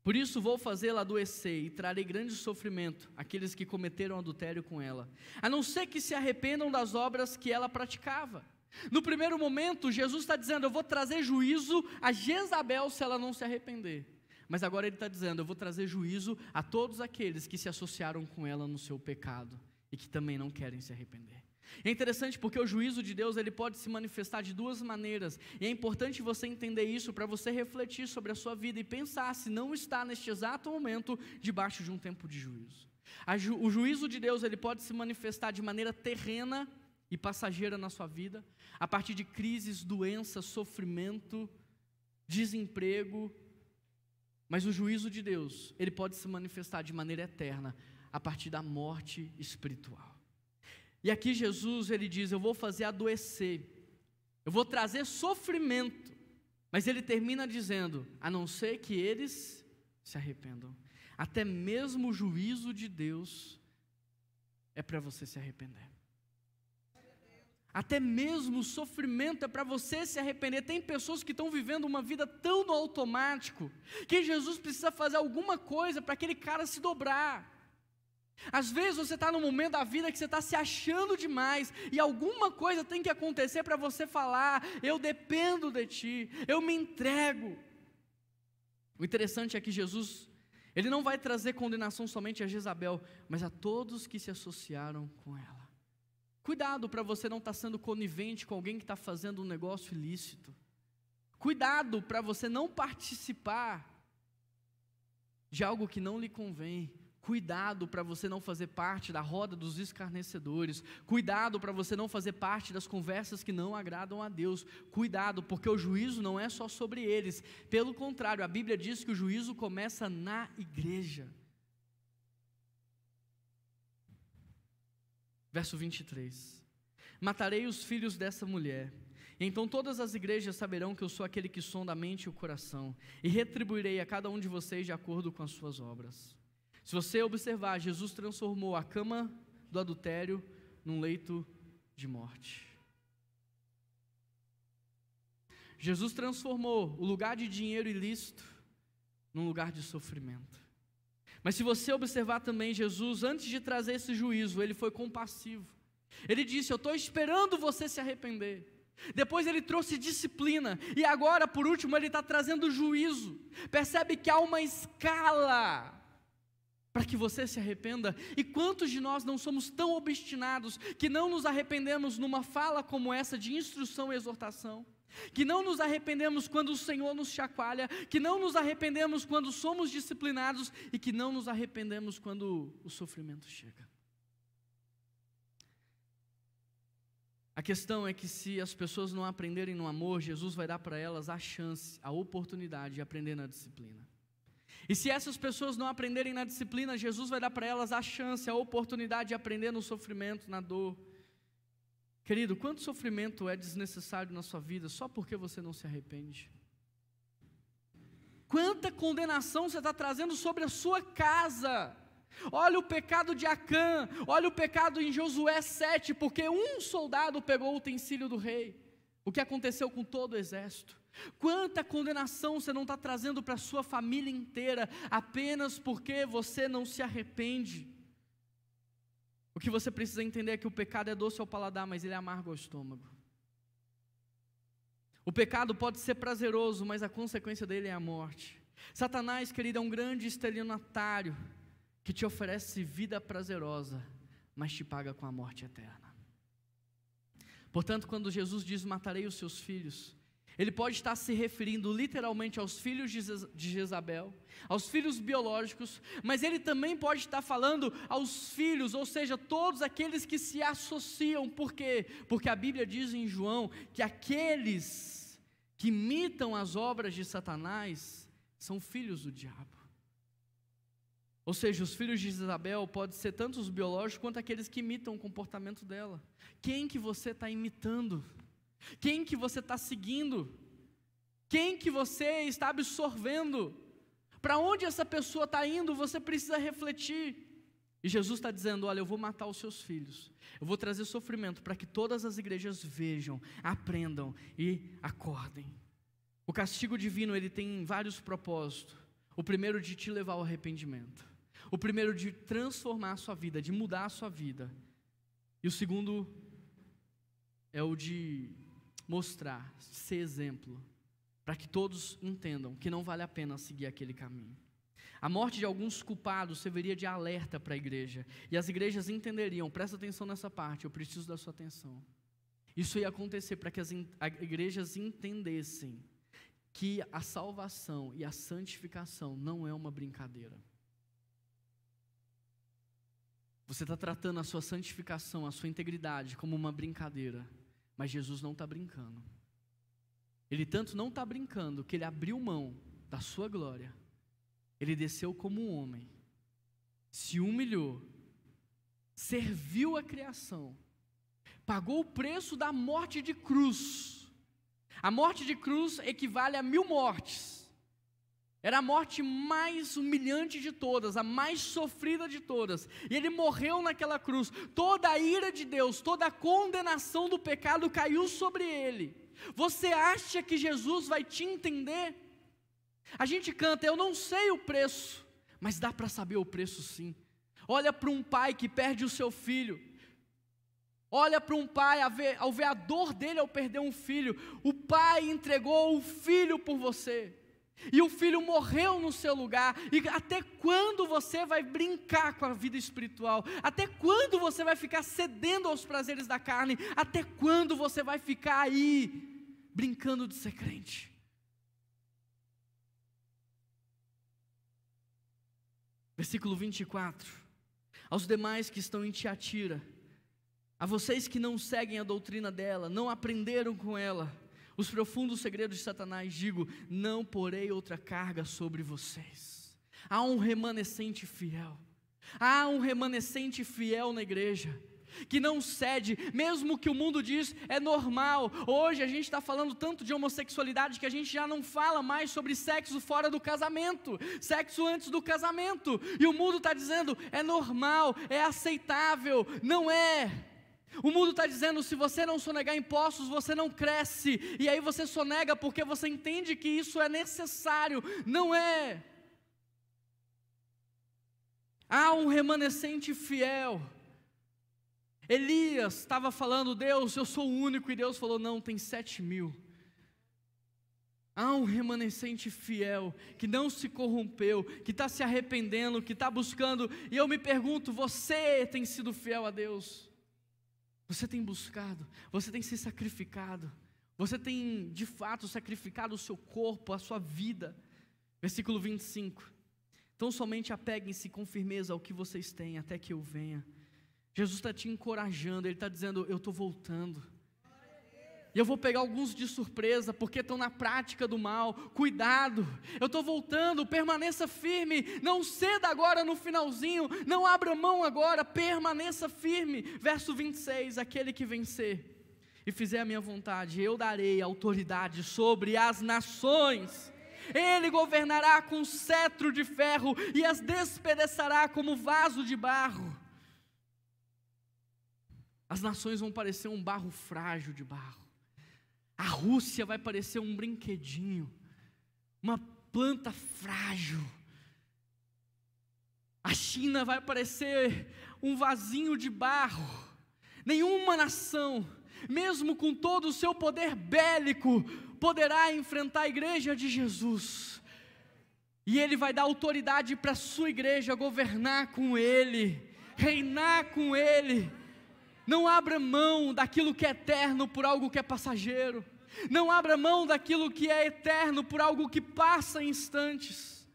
Por isso vou fazê-la adoecer e trarei grande sofrimento àqueles que cometeram adultério com ela, a não ser que se arrependam das obras que ela praticava. No primeiro momento, Jesus está dizendo, eu vou trazer juízo a Jezabel se ela não se arrepender. Mas agora ele está dizendo, eu vou trazer juízo a todos aqueles que se associaram com ela no seu pecado e que também não querem se arrepender. É interessante porque o juízo de Deus, ele pode se manifestar de duas maneiras, e é importante você entender isso para você refletir sobre a sua vida e pensar se não está neste exato momento debaixo de um tempo de juízo. O juízo de Deus, ele pode se manifestar de maneira terrena e passageira na sua vida, a partir de crises, doenças, sofrimento, desemprego, mas o juízo de Deus, ele pode se manifestar de maneira eterna, a partir da morte espiritual. E aqui Jesus, ele diz, eu vou fazer adoecer, eu vou trazer sofrimento, mas ele termina dizendo, a não ser que eles se arrependam. Até mesmo o juízo de Deus é para você se arrepender. Até mesmo o sofrimento é para você se arrepender. Tem pessoas que estão vivendo uma vida tão no automático, que Jesus precisa fazer alguma coisa para aquele cara se dobrar. Às vezes você está num momento da vida que você está se achando demais, e alguma coisa tem que acontecer para você falar, eu dependo de ti, eu me entrego. O interessante é que Jesus, ele não vai trazer condenação somente a Jezabel, mas a todos que se associaram com ela. Cuidado para você não estar sendo conivente com alguém que está fazendo um negócio ilícito. Cuidado para você não participar de algo que não lhe convém. Cuidado para você não fazer parte da roda dos escarnecedores. Cuidado para você não fazer parte das conversas que não agradam a Deus. Cuidado, porque o juízo não é só sobre eles. Pelo contrário, a Bíblia diz que o juízo começa na igreja. Verso 23. Matarei os filhos dessa mulher, e então todas as igrejas saberão que eu sou aquele que sonda a mente e o coração, e retribuirei a cada um de vocês de acordo com as suas obras. Se você observar, Jesus transformou a cama do adultério num leito de morte. Jesus transformou o lugar de dinheiro ilícito num lugar de sofrimento. Mas se você observar também, Jesus, antes de trazer esse juízo, ele foi compassivo. Ele disse, eu estou esperando você se arrepender. Depois ele trouxe disciplina, e agora, por último, ele está trazendo juízo. Percebe que há uma escala para que você se arrependa. E quantos de nós não somos tão obstinados que não nos arrependemos numa fala como essa de instrução e exortação? Que não nos arrependemos quando o Senhor nos chacoalha, que não nos arrependemos quando somos disciplinados e que não nos arrependemos quando o sofrimento chega. A questão é que se as pessoas não aprenderem no amor, Jesus vai dar para elas a chance, a oportunidade de aprender na disciplina. E se essas pessoas não aprenderem na disciplina, Jesus vai dar para elas a chance, a oportunidade de aprender no sofrimento, na dor. Querido, quanto sofrimento é desnecessário na sua vida só porque você não se arrepende? Quanta condenação você está trazendo sobre a sua casa? Olha o pecado de Acã, olha o pecado em Josué 7, porque um soldado pegou o utensílio do rei. o que aconteceu com todo o exército. Quanta condenação você não está trazendo para a sua família inteira, apenas porque você não se arrepende. O que você precisa entender é que o pecado é doce ao paladar, mas ele é amargo ao estômago. O pecado pode ser prazeroso, mas a consequência dele é a morte. Satanás, querido, é um grande estelionatário, que te oferece vida prazerosa, mas te paga com a morte eterna. Portanto, quando Jesus diz, matarei os seus filhos, Ele pode estar se referindo literalmente aos filhos de Jezabel, aos filhos biológicos, mas Ele também pode estar falando aos filhos, ou seja, todos aqueles que se associam. Por quê? Porque a Bíblia diz em João que aqueles que imitam as obras de Satanás são filhos do diabo. Ou seja, os filhos de Jezabel podem ser tanto os biológicos quanto aqueles que imitam o comportamento dela. Quem que você está imitando? Quem que você está seguindo? Quem que você está absorvendo? Para onde essa pessoa está indo? Você precisa refletir. E Jesus está dizendo, olha, eu vou matar os seus filhos, eu vou trazer sofrimento para que todas as igrejas vejam, aprendam e acordem. O castigo divino, ele tem vários propósitos. O primeiro de te levar ao arrependimento, o primeiro de transformar a sua vida, de mudar a sua vida, e o segundo é o de mostrar, ser exemplo, para que todos entendam que não vale a pena seguir aquele caminho. A morte de alguns culpados serviria de alerta para a igreja, e as igrejas entenderiam, presta atenção nessa parte, eu preciso da sua atenção. Isso ia acontecer para que as igrejas entendessem que a salvação e a santificação não é uma brincadeira. Você está tratando a sua santificação, a sua integridade como uma brincadeira, mas Jesus não está brincando. Ele tanto não está brincando, que Ele abriu mão da sua glória, Ele desceu como um homem, se humilhou, serviu a criação, pagou o preço da morte de cruz. A morte de cruz equivale a 1000 mortes. Era a morte mais humilhante de todas, a mais sofrida de todas. E Ele morreu naquela cruz. Toda a ira de Deus, toda a condenação do pecado caiu sobre Ele. Você acha que Jesus vai te entender? A gente canta, eu não sei o preço, mas dá para saber o preço sim. Olha para um pai que perde o seu filho. Olha para um pai, ao ver a dor dele ao perder um filho, o pai entregou o filho por você, e o filho morreu no seu lugar. E até quando você vai brincar com a vida espiritual? Até quando você vai ficar cedendo aos prazeres da carne? Até quando você vai ficar aí, brincando de ser crente? Versículo 24, aos demais que estão em Tiatira, a vocês que não seguem a doutrina dela, não aprenderam com ela os profundos segredos de Satanás, digo, não porei outra carga sobre vocês. Há um remanescente fiel, há um remanescente fiel na igreja, que não cede, mesmo que o mundo diz é normal. Hoje a gente está falando tanto de homossexualidade que a gente já não fala mais sobre sexo fora do casamento, sexo antes do casamento, e o mundo está dizendo é normal, é aceitável. Não é. O mundo está dizendo, se você não sonegar impostos, você não cresce, e aí você sonega porque você entende que isso é necessário. Não é. Há um remanescente fiel. Elias estava falando, Deus, eu sou o único, e Deus falou, não, tem 7.000. Há um remanescente fiel, que não se corrompeu, que está se arrependendo, que está buscando, e eu me pergunto, você tem sido fiel a Deus? Você tem buscado, você tem se sacrificado, você tem de fato sacrificado o seu corpo, a sua vida. Versículo 25, então somente apeguem-se com firmeza ao que vocês têm, até que eu venha. Jesus está te encorajando, Ele está dizendo, eu estou voltando, e eu vou pegar alguns de surpresa, porque estão na prática do mal. Cuidado, eu estou voltando, permaneça firme, não ceda agora no finalzinho, não abra mão agora, permaneça firme. Verso 26, aquele que vencer e fizer a minha vontade, eu darei autoridade sobre as nações. Ele governará com cetro de ferro e as despedaçará como vaso de barro. As nações vão parecer um barro frágil de barro. A Rússia vai parecer um brinquedinho, uma planta frágil. A China vai parecer um vasinho de barro. Nenhuma nação, mesmo com todo o seu poder bélico, poderá enfrentar a igreja de Jesus. E Ele vai dar autoridade para a sua igreja governar com Ele, reinar com Ele. Não abra mão daquilo que é eterno por algo que é passageiro. Não abra mão daquilo que é eterno por algo que passa em instantes.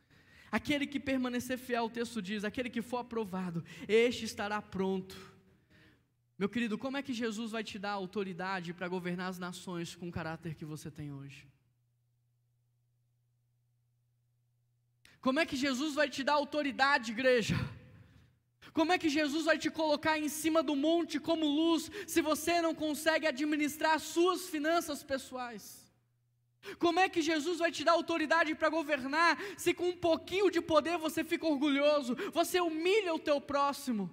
Aquele que permanecer fiel, o texto diz, aquele que for aprovado, este estará pronto. Meu querido, como é que Jesus vai te dar autoridade para governar as nações com o caráter que você tem hoje? Como é que Jesus vai te dar autoridade, igreja? Como é que Jesus vai te colocar em cima do monte como luz, se você não consegue administrar as suas finanças pessoais? Como é que Jesus vai te dar autoridade para governar, se com um pouquinho de poder você fica orgulhoso, você humilha o teu próximo?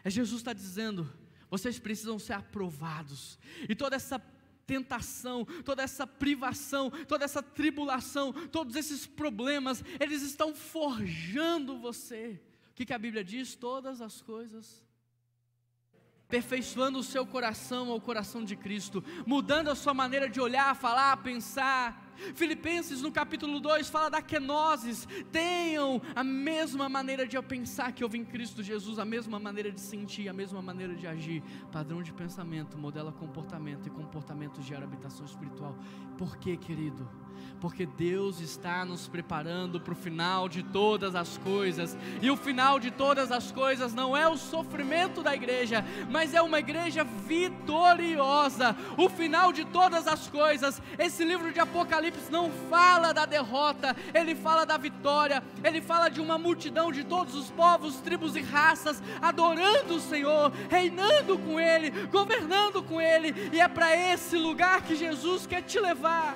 Jesus está dizendo, vocês precisam ser aprovados, e toda essa tentação, toda essa privação, toda essa tribulação, todos esses problemas, eles estão forjando você. O que a Bíblia diz? Todas as coisas, aperfeiçoando o seu coração ao coração de Cristo, mudando a sua maneira de olhar, falar, pensar. Filipenses no capítulo 2 fala da kenosis, tenham a mesma maneira de pensar que houve em Cristo Jesus, a mesma maneira de sentir, a mesma maneira de agir. Padrão de pensamento modela comportamento, e comportamento gera habitação espiritual. Por quê, querido? Porque Deus está nos preparando para o final de todas as coisas, e o final de todas as coisas não é o sofrimento da igreja, mas é uma igreja vitoriosa. O final de todas as coisas, esse livro de Apocalipse não fala da derrota, ele fala da vitória, ele fala de uma multidão de todos os povos, tribos e raças, adorando o Senhor, reinando com Ele, governando com Ele, e é para esse lugar que Jesus quer te levar.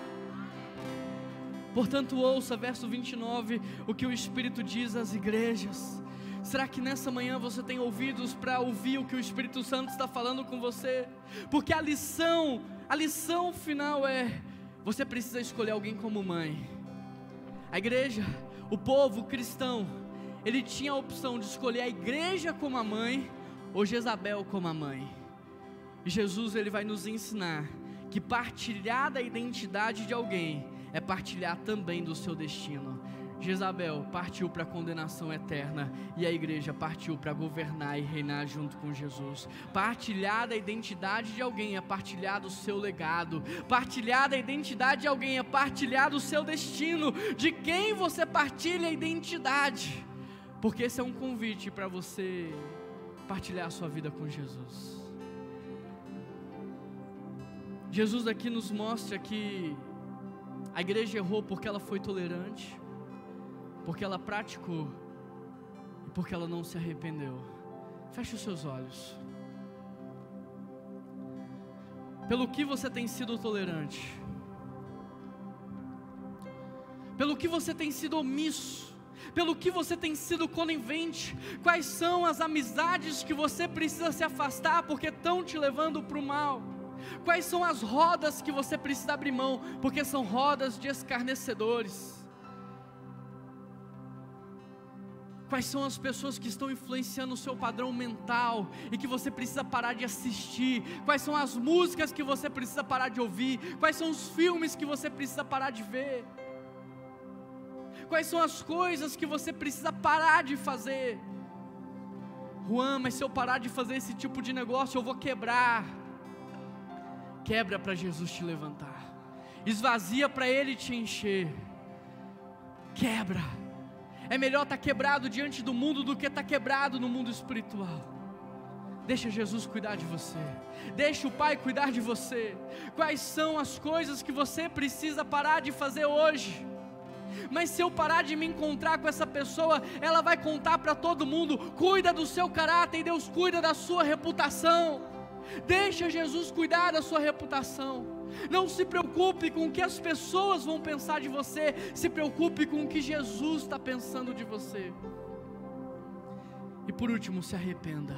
Portanto, ouça, verso 29, o que o Espírito diz às igrejas. Será que nessa manhã você tem ouvidos para ouvir o que o Espírito Santo está falando com você? Porque a lição final é, você precisa escolher alguém como mãe. A igreja, o povo cristão, ele tinha a opção de escolher a igreja como a mãe, ou Jezabel como a mãe. E Jesus, ele vai nos ensinar que partilhar da identidade de alguém é partilhar também do seu destino. Jezabel partiu para a condenação eterna, e a igreja partiu para governar e reinar junto com Jesus. Partilhar da identidade de alguém é partilhar do seu legado. Partilhar da identidade de alguém é partilhar do seu destino. De quem você partilha a identidade? Porque esse é um convite para você partilhar a sua vida com Jesus. Jesus aqui nos mostra que a igreja errou porque ela foi tolerante, porque ela praticou e porque ela não se arrependeu. Feche os seus olhos. Pelo que você tem sido tolerante? Pelo que você tem sido omisso? Pelo que você tem sido conivente? Quais são as amizades que você precisa se afastar porque estão te levando para o mal? Quais são as rodas que você precisa abrir mão, porque são rodas de escarnecedores? Quais são as pessoas que estão influenciando o seu padrão mental e que você precisa parar de assistir? Quais são as músicas que você precisa parar de ouvir? Quais são os filmes que você precisa parar de ver? Quais são as coisas que você precisa parar de fazer? Juan, mas se eu parar de fazer esse tipo de negócio eu vou quebrar. Quebra para Jesus te levantar, esvazia para Ele te encher. Quebra. É melhor estar quebrado diante do mundo do que estar quebrado no mundo espiritual. Deixa Jesus cuidar de você, deixa o Pai cuidar de você. Quais são as coisas que você precisa parar de fazer hoje? Mas se eu parar de me encontrar com essa pessoa, ela vai contar para todo mundo. Cuida do seu caráter e Deus cuida da sua reputação. Deixa Jesus cuidar da sua reputação. Não se preocupe com o que as pessoas vão pensar de você, se preocupe com o que Jesus está pensando de você. E por último, se arrependa.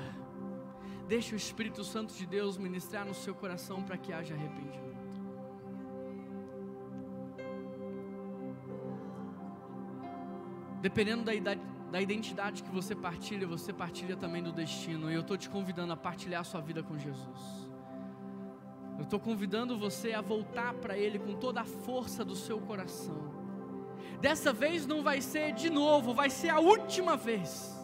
Deixe o Espírito Santo de Deus ministrar no seu coração para que haja arrependimento. dependendo da identidade que você partilha também do destino. E eu estou te convidando a partilhar a sua vida com Jesus. Eu estou convidando você a voltar para Ele com toda a força do seu coração. Dessa vez não vai ser de novo, vai ser a última vez.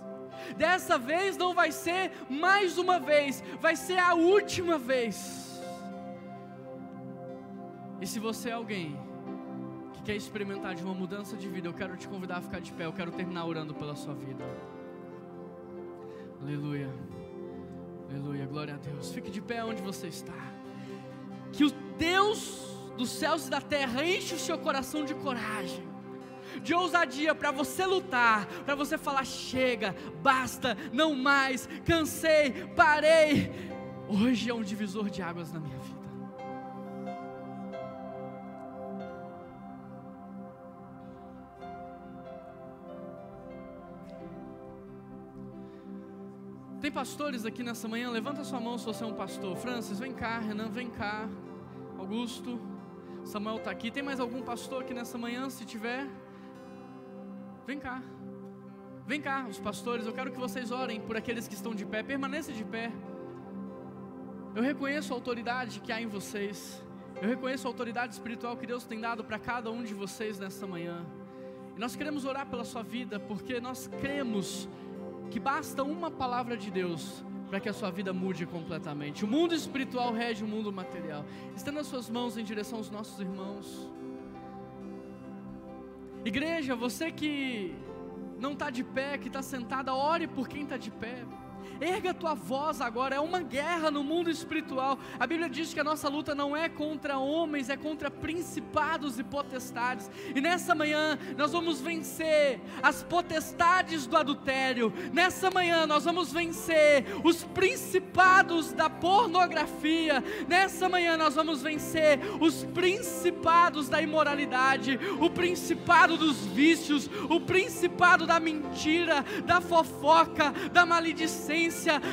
Dessa vez não vai ser mais uma vez, vai ser a última vez. E se você é alguém que quer experimentar de uma mudança de vida, eu quero te convidar a ficar de pé. Eu quero terminar orando pela sua vida. Aleluia, aleluia, glória a Deus. Fique de pé onde você está. Que o Deus dos céus e da terra enche o seu coração de coragem, de ousadia para você lutar, para você falar: chega, basta, não mais, cansei, parei. Hoje é um divisor de águas na minha vida. Tem pastores aqui nessa manhã? Levanta sua mão se você é um pastor. Francis, vem cá. Renan, vem cá. Augusto, Samuel está aqui. Tem mais algum pastor aqui nessa manhã? Se tiver, vem cá. Vem cá, os pastores. Eu quero que vocês orem por aqueles que estão de pé. Permaneça de pé. Eu reconheço a autoridade que há em vocês. Eu reconheço a autoridade espiritual que Deus tem dado para cada um de vocês nessa manhã. E nós queremos orar pela sua vida, porque nós cremos que basta uma palavra de Deus para que a sua vida mude completamente. O mundo espiritual rege o mundo material. Estenda as suas mãos em direção aos nossos irmãos. Igreja, você que não está de pé, que está sentada, ore por quem está de pé. Erga a tua voz agora. É uma guerra no mundo espiritual. A Bíblia diz que a nossa luta não é contra homens, é contra principados e potestades. E nessa manhã nós vamos vencer as potestades do adultério. Nessa manhã nós vamos vencer os principados da pornografia. Nessa manhã nós vamos vencer os principados da imoralidade, o principado dos vícios, o principado da mentira, da fofoca, da maledicência,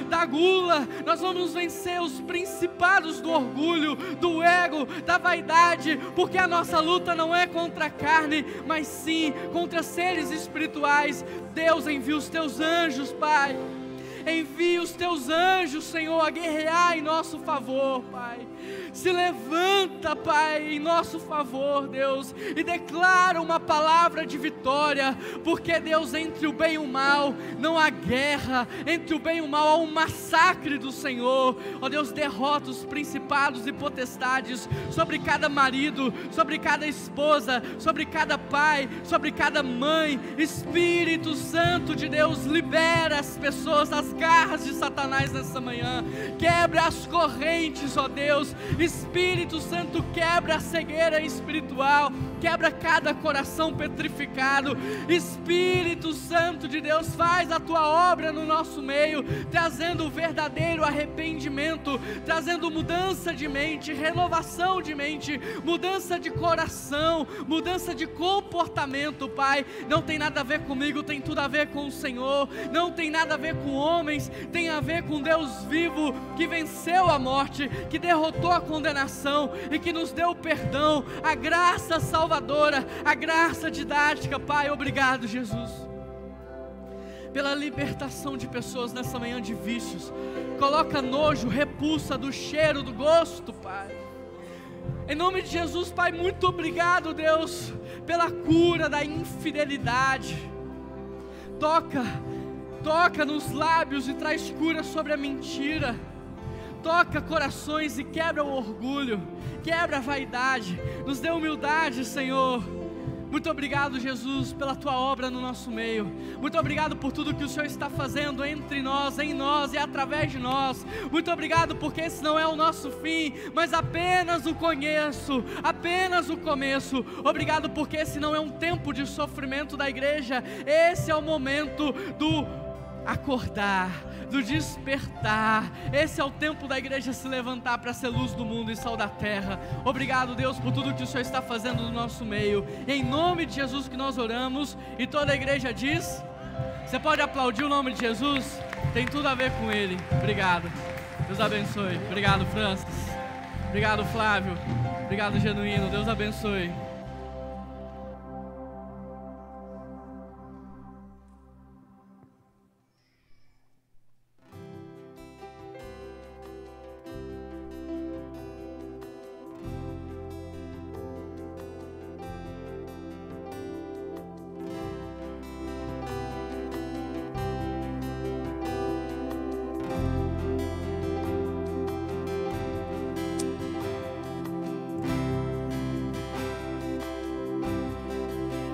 da gula. Nós vamos vencer os principados do orgulho, do ego, da vaidade, porque a nossa luta não é contra a carne, mas sim contra seres espirituais. Deus, envia os teus anjos, Pai. Envia os teus anjos, Senhor, a guerrear em nosso favor, Pai. Se levanta, Pai, em nosso favor, Deus, e declara uma palavra de vitória, porque, Deus, entre o bem e o mal não há guerra, entre o bem e o mal há um massacre do Senhor. Ó Deus, derrota os principados e potestades sobre cada marido, sobre cada esposa, sobre cada pai, sobre cada mãe. Espírito Santo de Deus, libera as pessoas das garras de Satanás nessa manhã. Quebra as correntes, ó Deus. Espírito Santo, quebra a cegueira espiritual, quebra cada coração petrificado. Espírito Santo de Deus, faz a tua obra no nosso meio, trazendo o verdadeiro arrependimento, trazendo mudança de mente, renovação de mente, mudança de coração, mudança de comportamento, Pai. Não tem nada a ver comigo, tem tudo a ver com o Senhor. Não tem nada a ver com homens, tem a ver com Deus vivo, que venceu a morte, que derrotou a condenação e que nos deu perdão, a graça salvadora, a graça didática. Pai, obrigado, Jesus, pela libertação de pessoas nessa manhã de vícios. Coloca nojo, repulsa do cheiro, do gosto, Pai. Em nome de Jesus, Pai, muito obrigado, Deus, pela cura da infidelidade. Toca nos lábios e traz cura sobre a mentira. Toca corações e quebra o orgulho, quebra a vaidade, nos dê humildade, Senhor. Muito obrigado, Jesus, pela tua obra no nosso meio. Muito obrigado por tudo que o Senhor está fazendo entre nós, em nós e através de nós. Muito obrigado porque esse não é o nosso fim, mas apenas o começo. Obrigado porque esse não é um tempo de sofrimento da igreja. Esse é o momento do acordar, do despertar. Esse é o tempo da igreja se levantar para ser luz do mundo e sal da terra. Obrigado, Deus, por tudo que o Senhor está fazendo no nosso meio. Em nome de Jesus que nós oramos. E toda a igreja diz: você pode aplaudir o nome de Jesus? Tem tudo a ver com Ele. Obrigado, Deus abençoe. Obrigado, Francis. Obrigado, Flávio. Obrigado, Genuíno. Deus abençoe.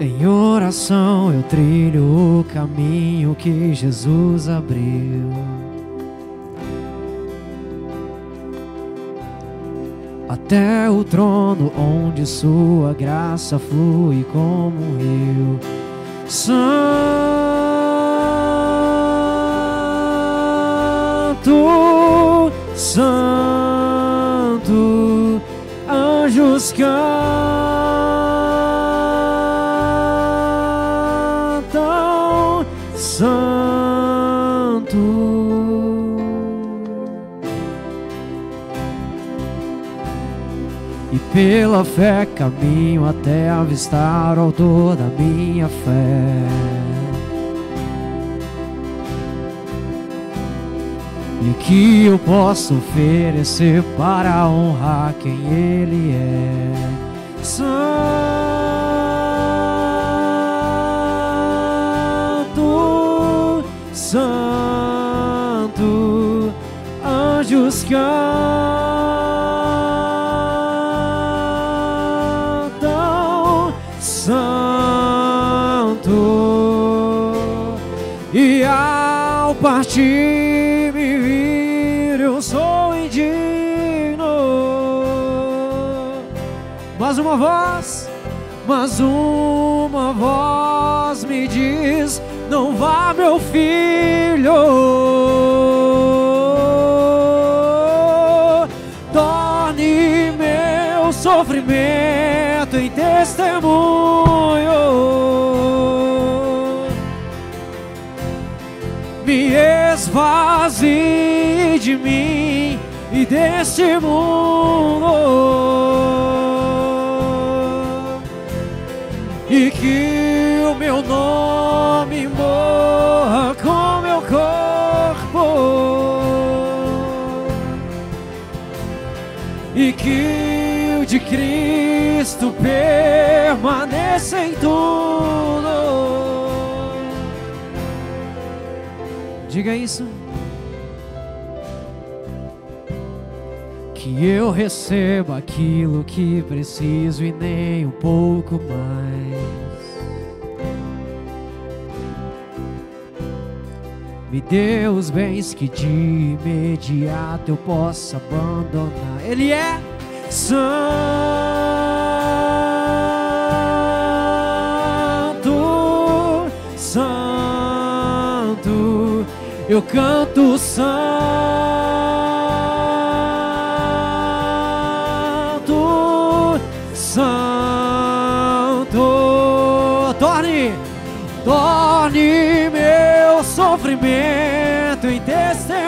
Em oração eu trilho o caminho que Jesus abriu. Até o trono onde sua graça flui como um rio. Santo, Santo, anjos cantam, Santo. E pela fé caminho até avistar o autor da minha fé. E o que eu posso oferecer para honrar quem Ele é? Santo, Santo, anjos cantam, Santo. E ao partir me vir, eu sou indigno. Mas uma voz me diz: não vá, meu filho, torne meu sofrimento em testemunho. Me esvazie de mim e deste mundo, e que o meu nome morra com meu corpo, e que o de Cristo permaneça em tudo. Diga isso. Que eu receba aquilo que preciso e nem um pouco mais. Me dê os bens que de imediato eu possa abandonar. Ele é Santo, Santo, eu canto Santo, Santo. Torne meu sofrimento em testemunho.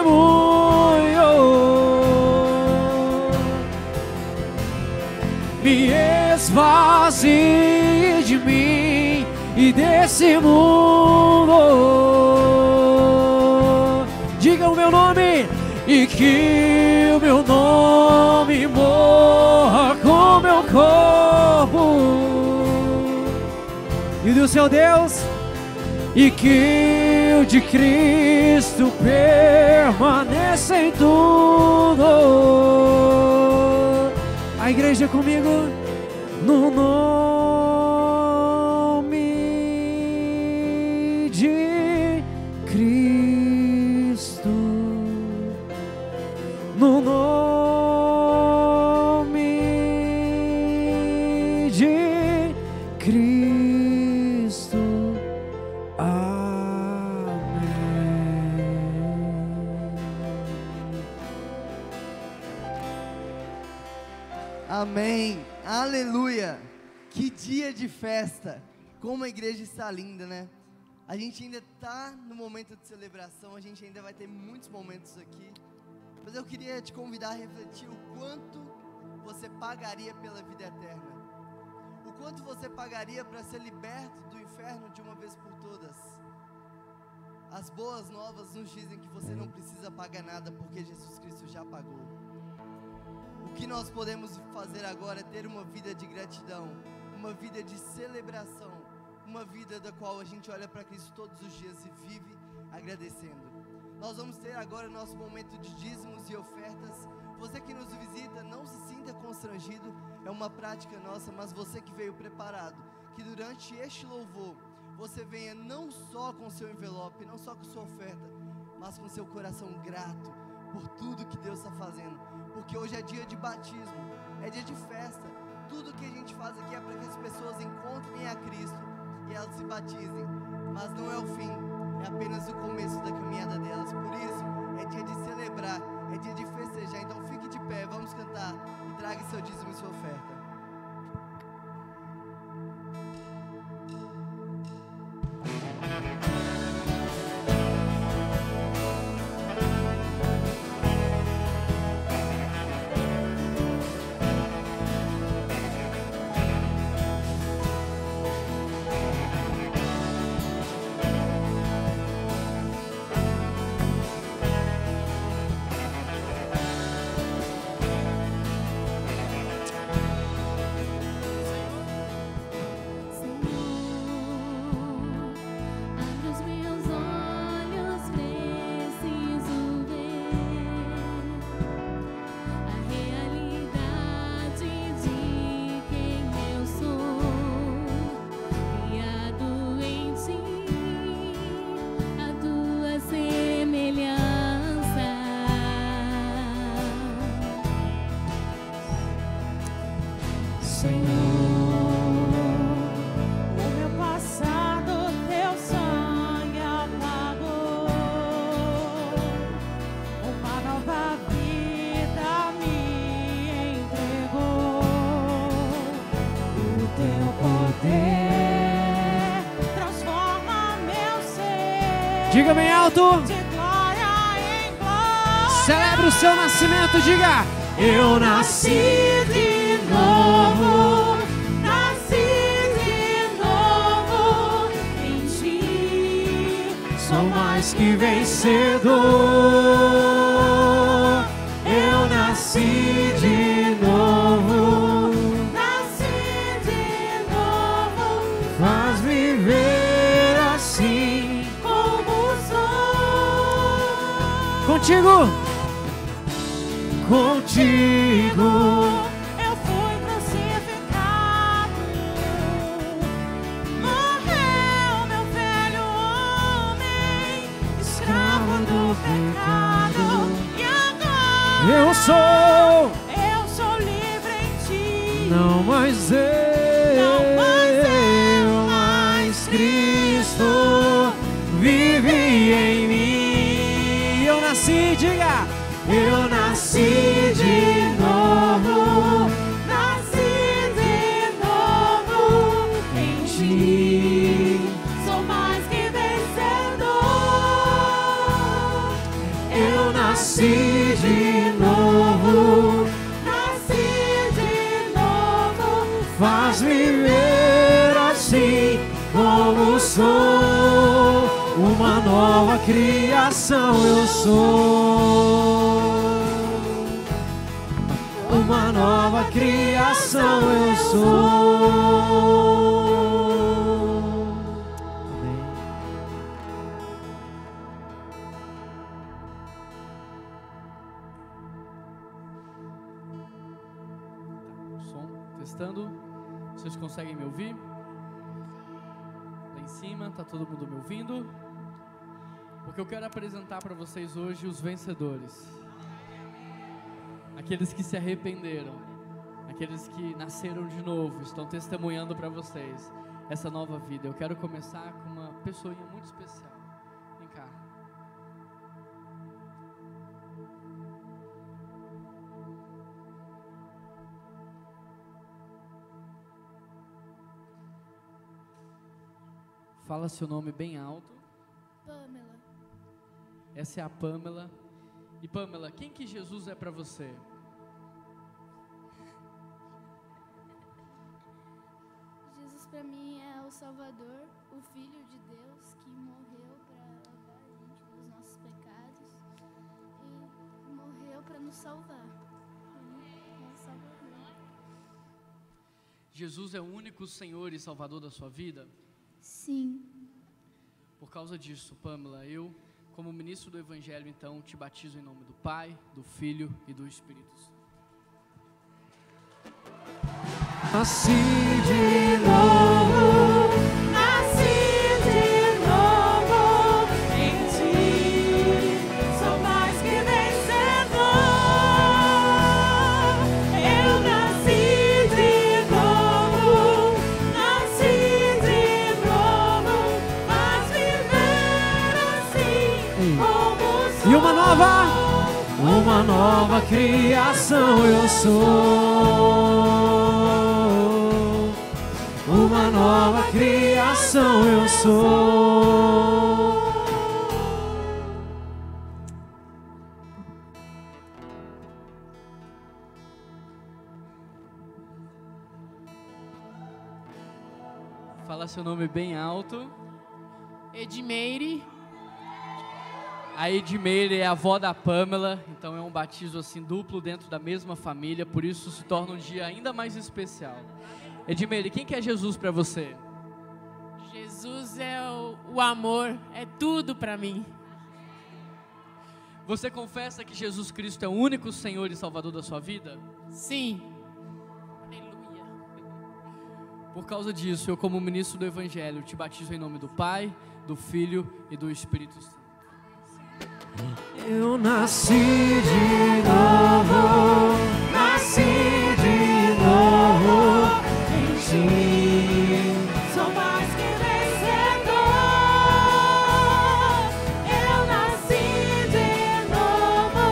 Me esvazie de mim e desse mundo. Diga o meu nome, e que o meu nome morra com meu corpo, e do seu Deus, e que o de Cristo permaneça em tudo. A igreja comigo. No nome de Cristo, no nome de Cristo, amém. Amém, aleluia. Que dia de festa. Como a igreja está linda, né? A gente ainda está no momento de celebração, a gente ainda vai ter muitos momentos aqui, mas eu queria te convidar a refletir o quanto você pagaria pela vida eterna, o quanto você pagaria para ser liberto do inferno de uma vez por todas. As boas novas nos dizem que você não precisa pagar nada, porque Jesus Cristo já pagou. O que nós podemos fazer agora é ter uma vida de gratidão, uma vida de celebração, uma vida da qual a gente olha para Cristo todos os dias e vive agradecendo. Nós vamos ter agora nosso momento de dízimos e ofertas. Você que nos visita, não se sinta constrangido, é uma prática nossa, mas você que veio preparado, que durante este louvor, você venha não só com seu envelope, não só com sua oferta, mas com seu coração grato por tudo que Deus está fazendo. Porque hoje é dia de batismo, é dia de festa. Tudo que a gente faz aqui é para que as pessoas encontrem a Cristo e elas se batizem. Mas não é o fim, é apenas o começo da caminhada delas. Por isso, é dia de celebrar, é dia de festejar. Então fique de pé, vamos cantar e traga seu dízimo e sua oferta. Diga bem alto. Celebre o seu nascimento, diga: eu nasci de novo, em ti, sou mais que vencedor. Eu nasci de novo, faz viver assim como sou. Contigo, eu fui crucificado, morreu meu velho homem, escravo do pecado, e agora eu sou livre em ti. não mais mas Cristo vive em mim. Eu nasci, diga: eu nasci de novo, em ti, Sou mais que vencedor. eu nasci de novo, faz viver assim como sou, uma nova criação eu sou, uma nova criação eu sou. Amém. Som, testando. Vocês conseguem me ouvir? Lá em cima, tá todo mundo me ouvindo? Porque eu quero apresentar para vocês hoje os vencedores. Aqueles que se arrependeram, aqueles que nasceram de novo, estão testemunhando para vocês essa nova vida. Eu quero começar com uma pessoinha muito especial. Vem cá. Fala seu nome bem alto. Pamela. Essa é a Pamela. E Pamela, quem que Jesus é para você? Jesus para mim é o Salvador, o Filho de Deus que morreu para lavar a gente dos nossos pecados e morreu para nos salvar. É o Salvador. Jesus é o único Senhor e Salvador da sua vida? Sim. Por causa disso, Pamela, eu, como ministro do Evangelho, então, te batizo em nome do Pai, do Filho e do Espírito Santo. Nasci de novo. uma nova criação eu sou. Uma nova criação eu sou. Fala seu nome bem alto. Edmeire. A Edmeire é a avó da Pamela, então é um batismo assim duplo dentro da mesma família, por isso se torna um dia ainda mais especial. Edmeire, quem que é Jesus para você? Jesus é o amor, é tudo para mim. Você confessa que Jesus Cristo é o único Senhor e Salvador da sua vida? Sim. Aleluia. Por causa disso, eu como ministro do Evangelho te batizo em nome do Pai, do Filho e do Espírito Santo. Eu nasci de novo, nasci de novo em ti. Sou mais que vencedor. Eu nasci de novo,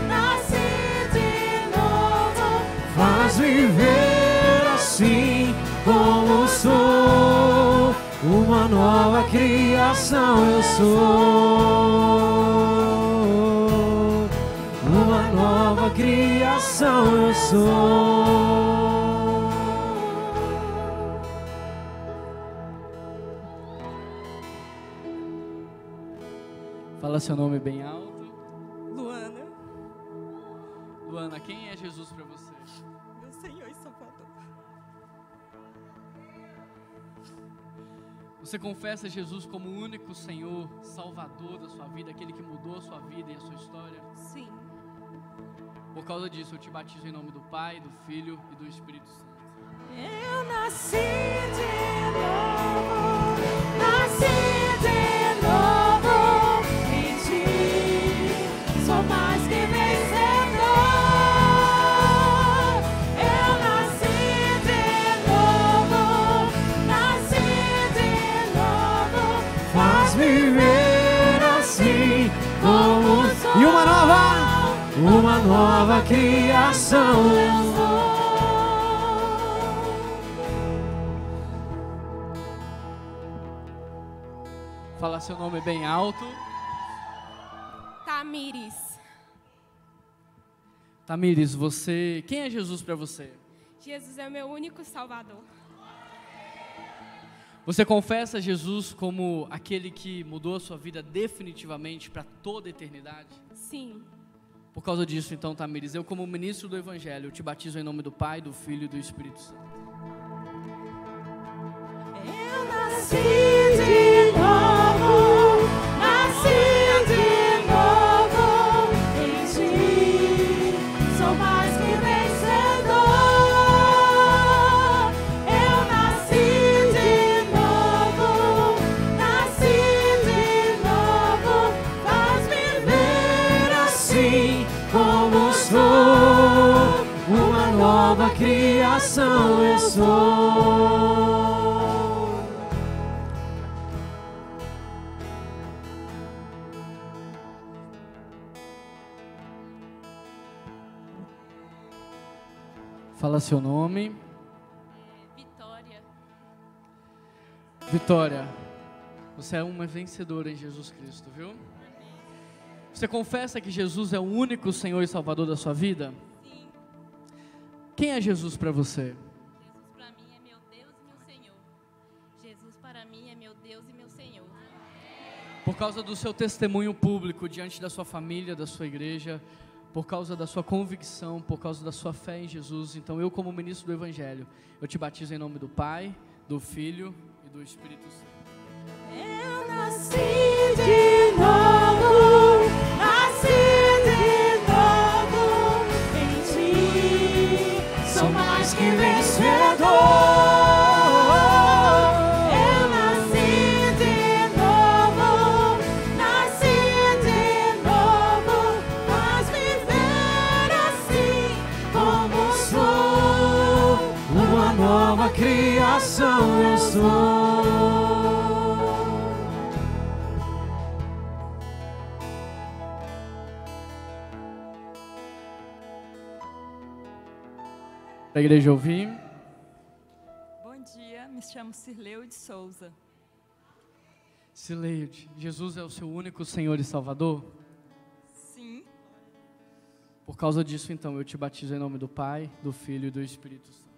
nasci de novo. Faz viver assim como sou. Uma nova criação eu sou. Uma nova criação eu sou. Fala seu nome bem alto. Luana, Luana, quem é Jesus para você? meu Senhor e Salvador. Você confessa Jesus como o único Senhor, Salvador da sua vida, aquele que mudou a sua vida e a sua história? Sim. Por causa disso, eu te batizo em nome do Pai, do Filho e do Espírito Santo. Eu nasci de novo, nasci de novo em ti. Sou mais que vencedor. Eu nasci de novo, nasci de novo. Faz viver assim como sou. E uma nova criação eu sou. Fala seu nome bem alto. Tamires. Tamires, você... Quem é Jesus para você? Jesus é o meu único Salvador. Você confessa Jesus como aquele que mudou a sua vida definitivamente para toda a eternidade? Sim. Por causa disso, então, Tamires, eu como ministro do Evangelho, eu te batizo em nome do Pai, do Filho e do Espírito Santo. Eu nasci de novo, nasci de novo em ti. Sou mais que vencedor. Eu nasci de novo, nasci de novo. Faz viver Assim como sou, uma nova criação eu sou. Fala seu nome. Vitória. Vitória, você é uma vencedora em Jesus Cristo, viu? Você confessa que Jesus é o único Senhor e Salvador da sua vida? Sim. Quem é Jesus para você? Jesus para mim é meu Deus e meu Senhor. Jesus para mim é meu Deus e meu Senhor. Por causa do seu testemunho público diante da sua família, da sua igreja, por causa da sua convicção, por causa da sua fé em Jesus, então eu como ministro do Evangelho, eu te batizo em nome do Pai, do Filho e do Espírito Santo. Eu nasci de novo, nasci de novo em ti. Sou mais que vencedor. Eu nasci de novo, nasci de novo. Faz viver assim como sou. Uma nova criação eu sou. Para a igreja ouvir. Bom dia, me chamo Cirleude Souza. Cirleude, Jesus é o seu único Senhor e Salvador? Sim. Por causa disso, então, eu te batizo em nome do Pai, do Filho e do Espírito Santo.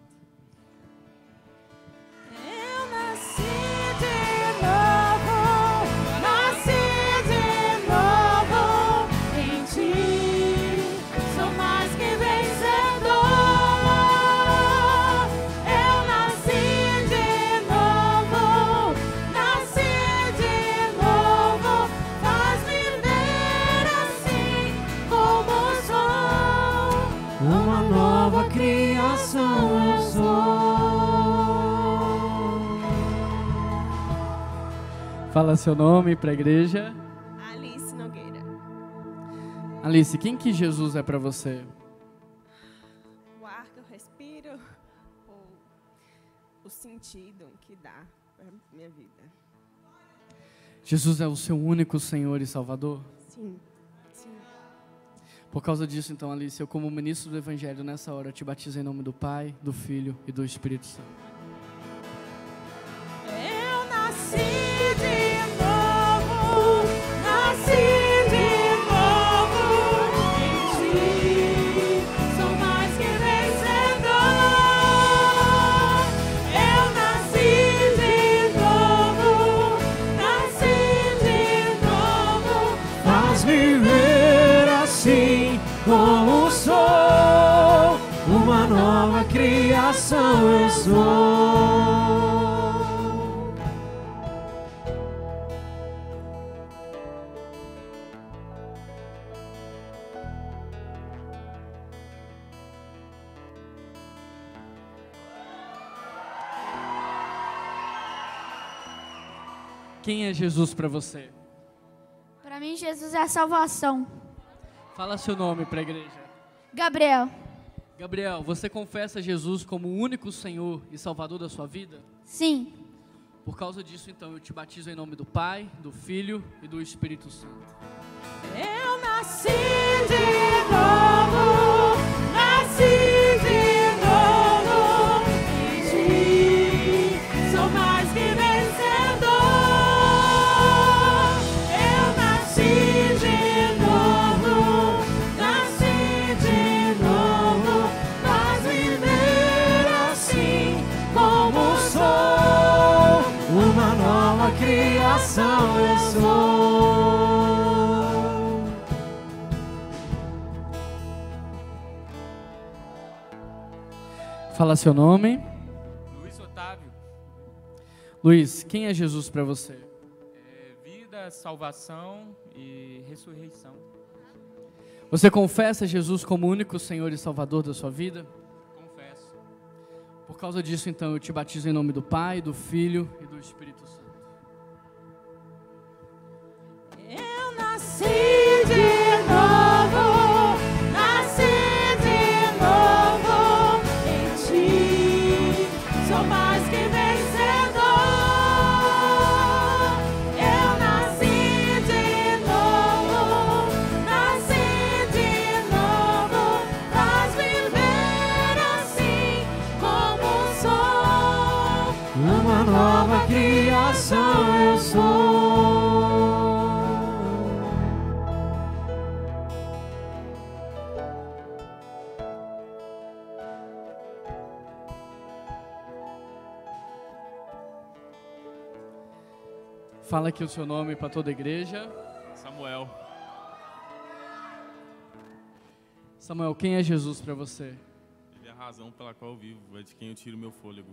Eu nasci de novo, nasci de novo em ti, sou mais que vencedor. Eu nasci de novo, faz-me ver assim como sou. Uma nova criação eu sou. Fala seu nome para a igreja. Alice Nogueira. Alice, quem que Jesus é para você? O ar que eu respiro, ou o sentido que dá para minha vida. Jesus é o seu único Senhor e Salvador? Sim, sim. Por causa disso, então, Alice, eu como ministro do Evangelho nessa hora te batizo em nome do Pai, do Filho e do Espírito Santo. Eu nasci de novo, nasci de novo em ti, sou mais que vencedor. Eu nasci de novo, faz-me ver assim como sou. Uma nova criação eu sou. Quem é Jesus para você? Para mim, Jesus é a salvação. Fala seu nome para a igreja. Gabriel. Gabriel, você confessa Jesus como o único Senhor e Salvador da sua vida? Sim. Por causa disso, então, eu te batizo em nome do Pai, do Filho e do Espírito Santo. Eu nasci de novo, nasci de novo em ti, sou mais que vencedor. Eu nasci de novo, faz-me ver assim como sou. Uma nova criação eu sou. Fala seu nome. Luiz Otávio. Luiz, quem é Jesus para você? Vida, salvação e ressurreição. Você confessa Jesus como o único Senhor e Salvador da sua vida? Confesso. Por causa disso, então, eu te batizo em nome do Pai, do Filho e do Espírito Santo. Eu nasci de novo, em ti, sou mais que vencedor. Eu nasci de novo, faz-me ver assim como sou. Uma nova criação eu sou. Fala aqui o seu nome para toda a igreja. Samuel. Samuel, quem é Jesus para você? Ele é a razão pela qual eu vivo, é de quem eu tiro meu fôlego.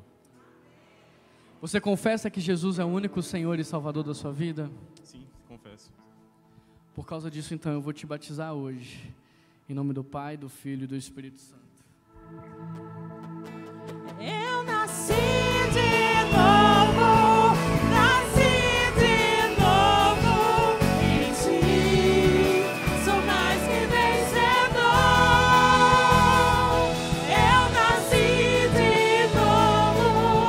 Você confessa que Jesus é o único Senhor e Salvador da sua vida? Sim, confesso. Por causa disso, então, eu vou te batizar hoje. Em nome do Pai, do Filho e do Espírito Santo. Eu nasci de novo, em ti, sou mais que vencedor. Eu nasci de novo,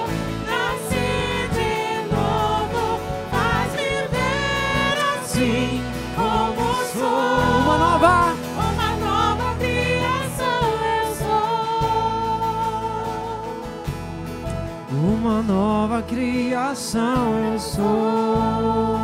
faz-me ver assim como sou. Uma nova criação eu sou. criação eu sou.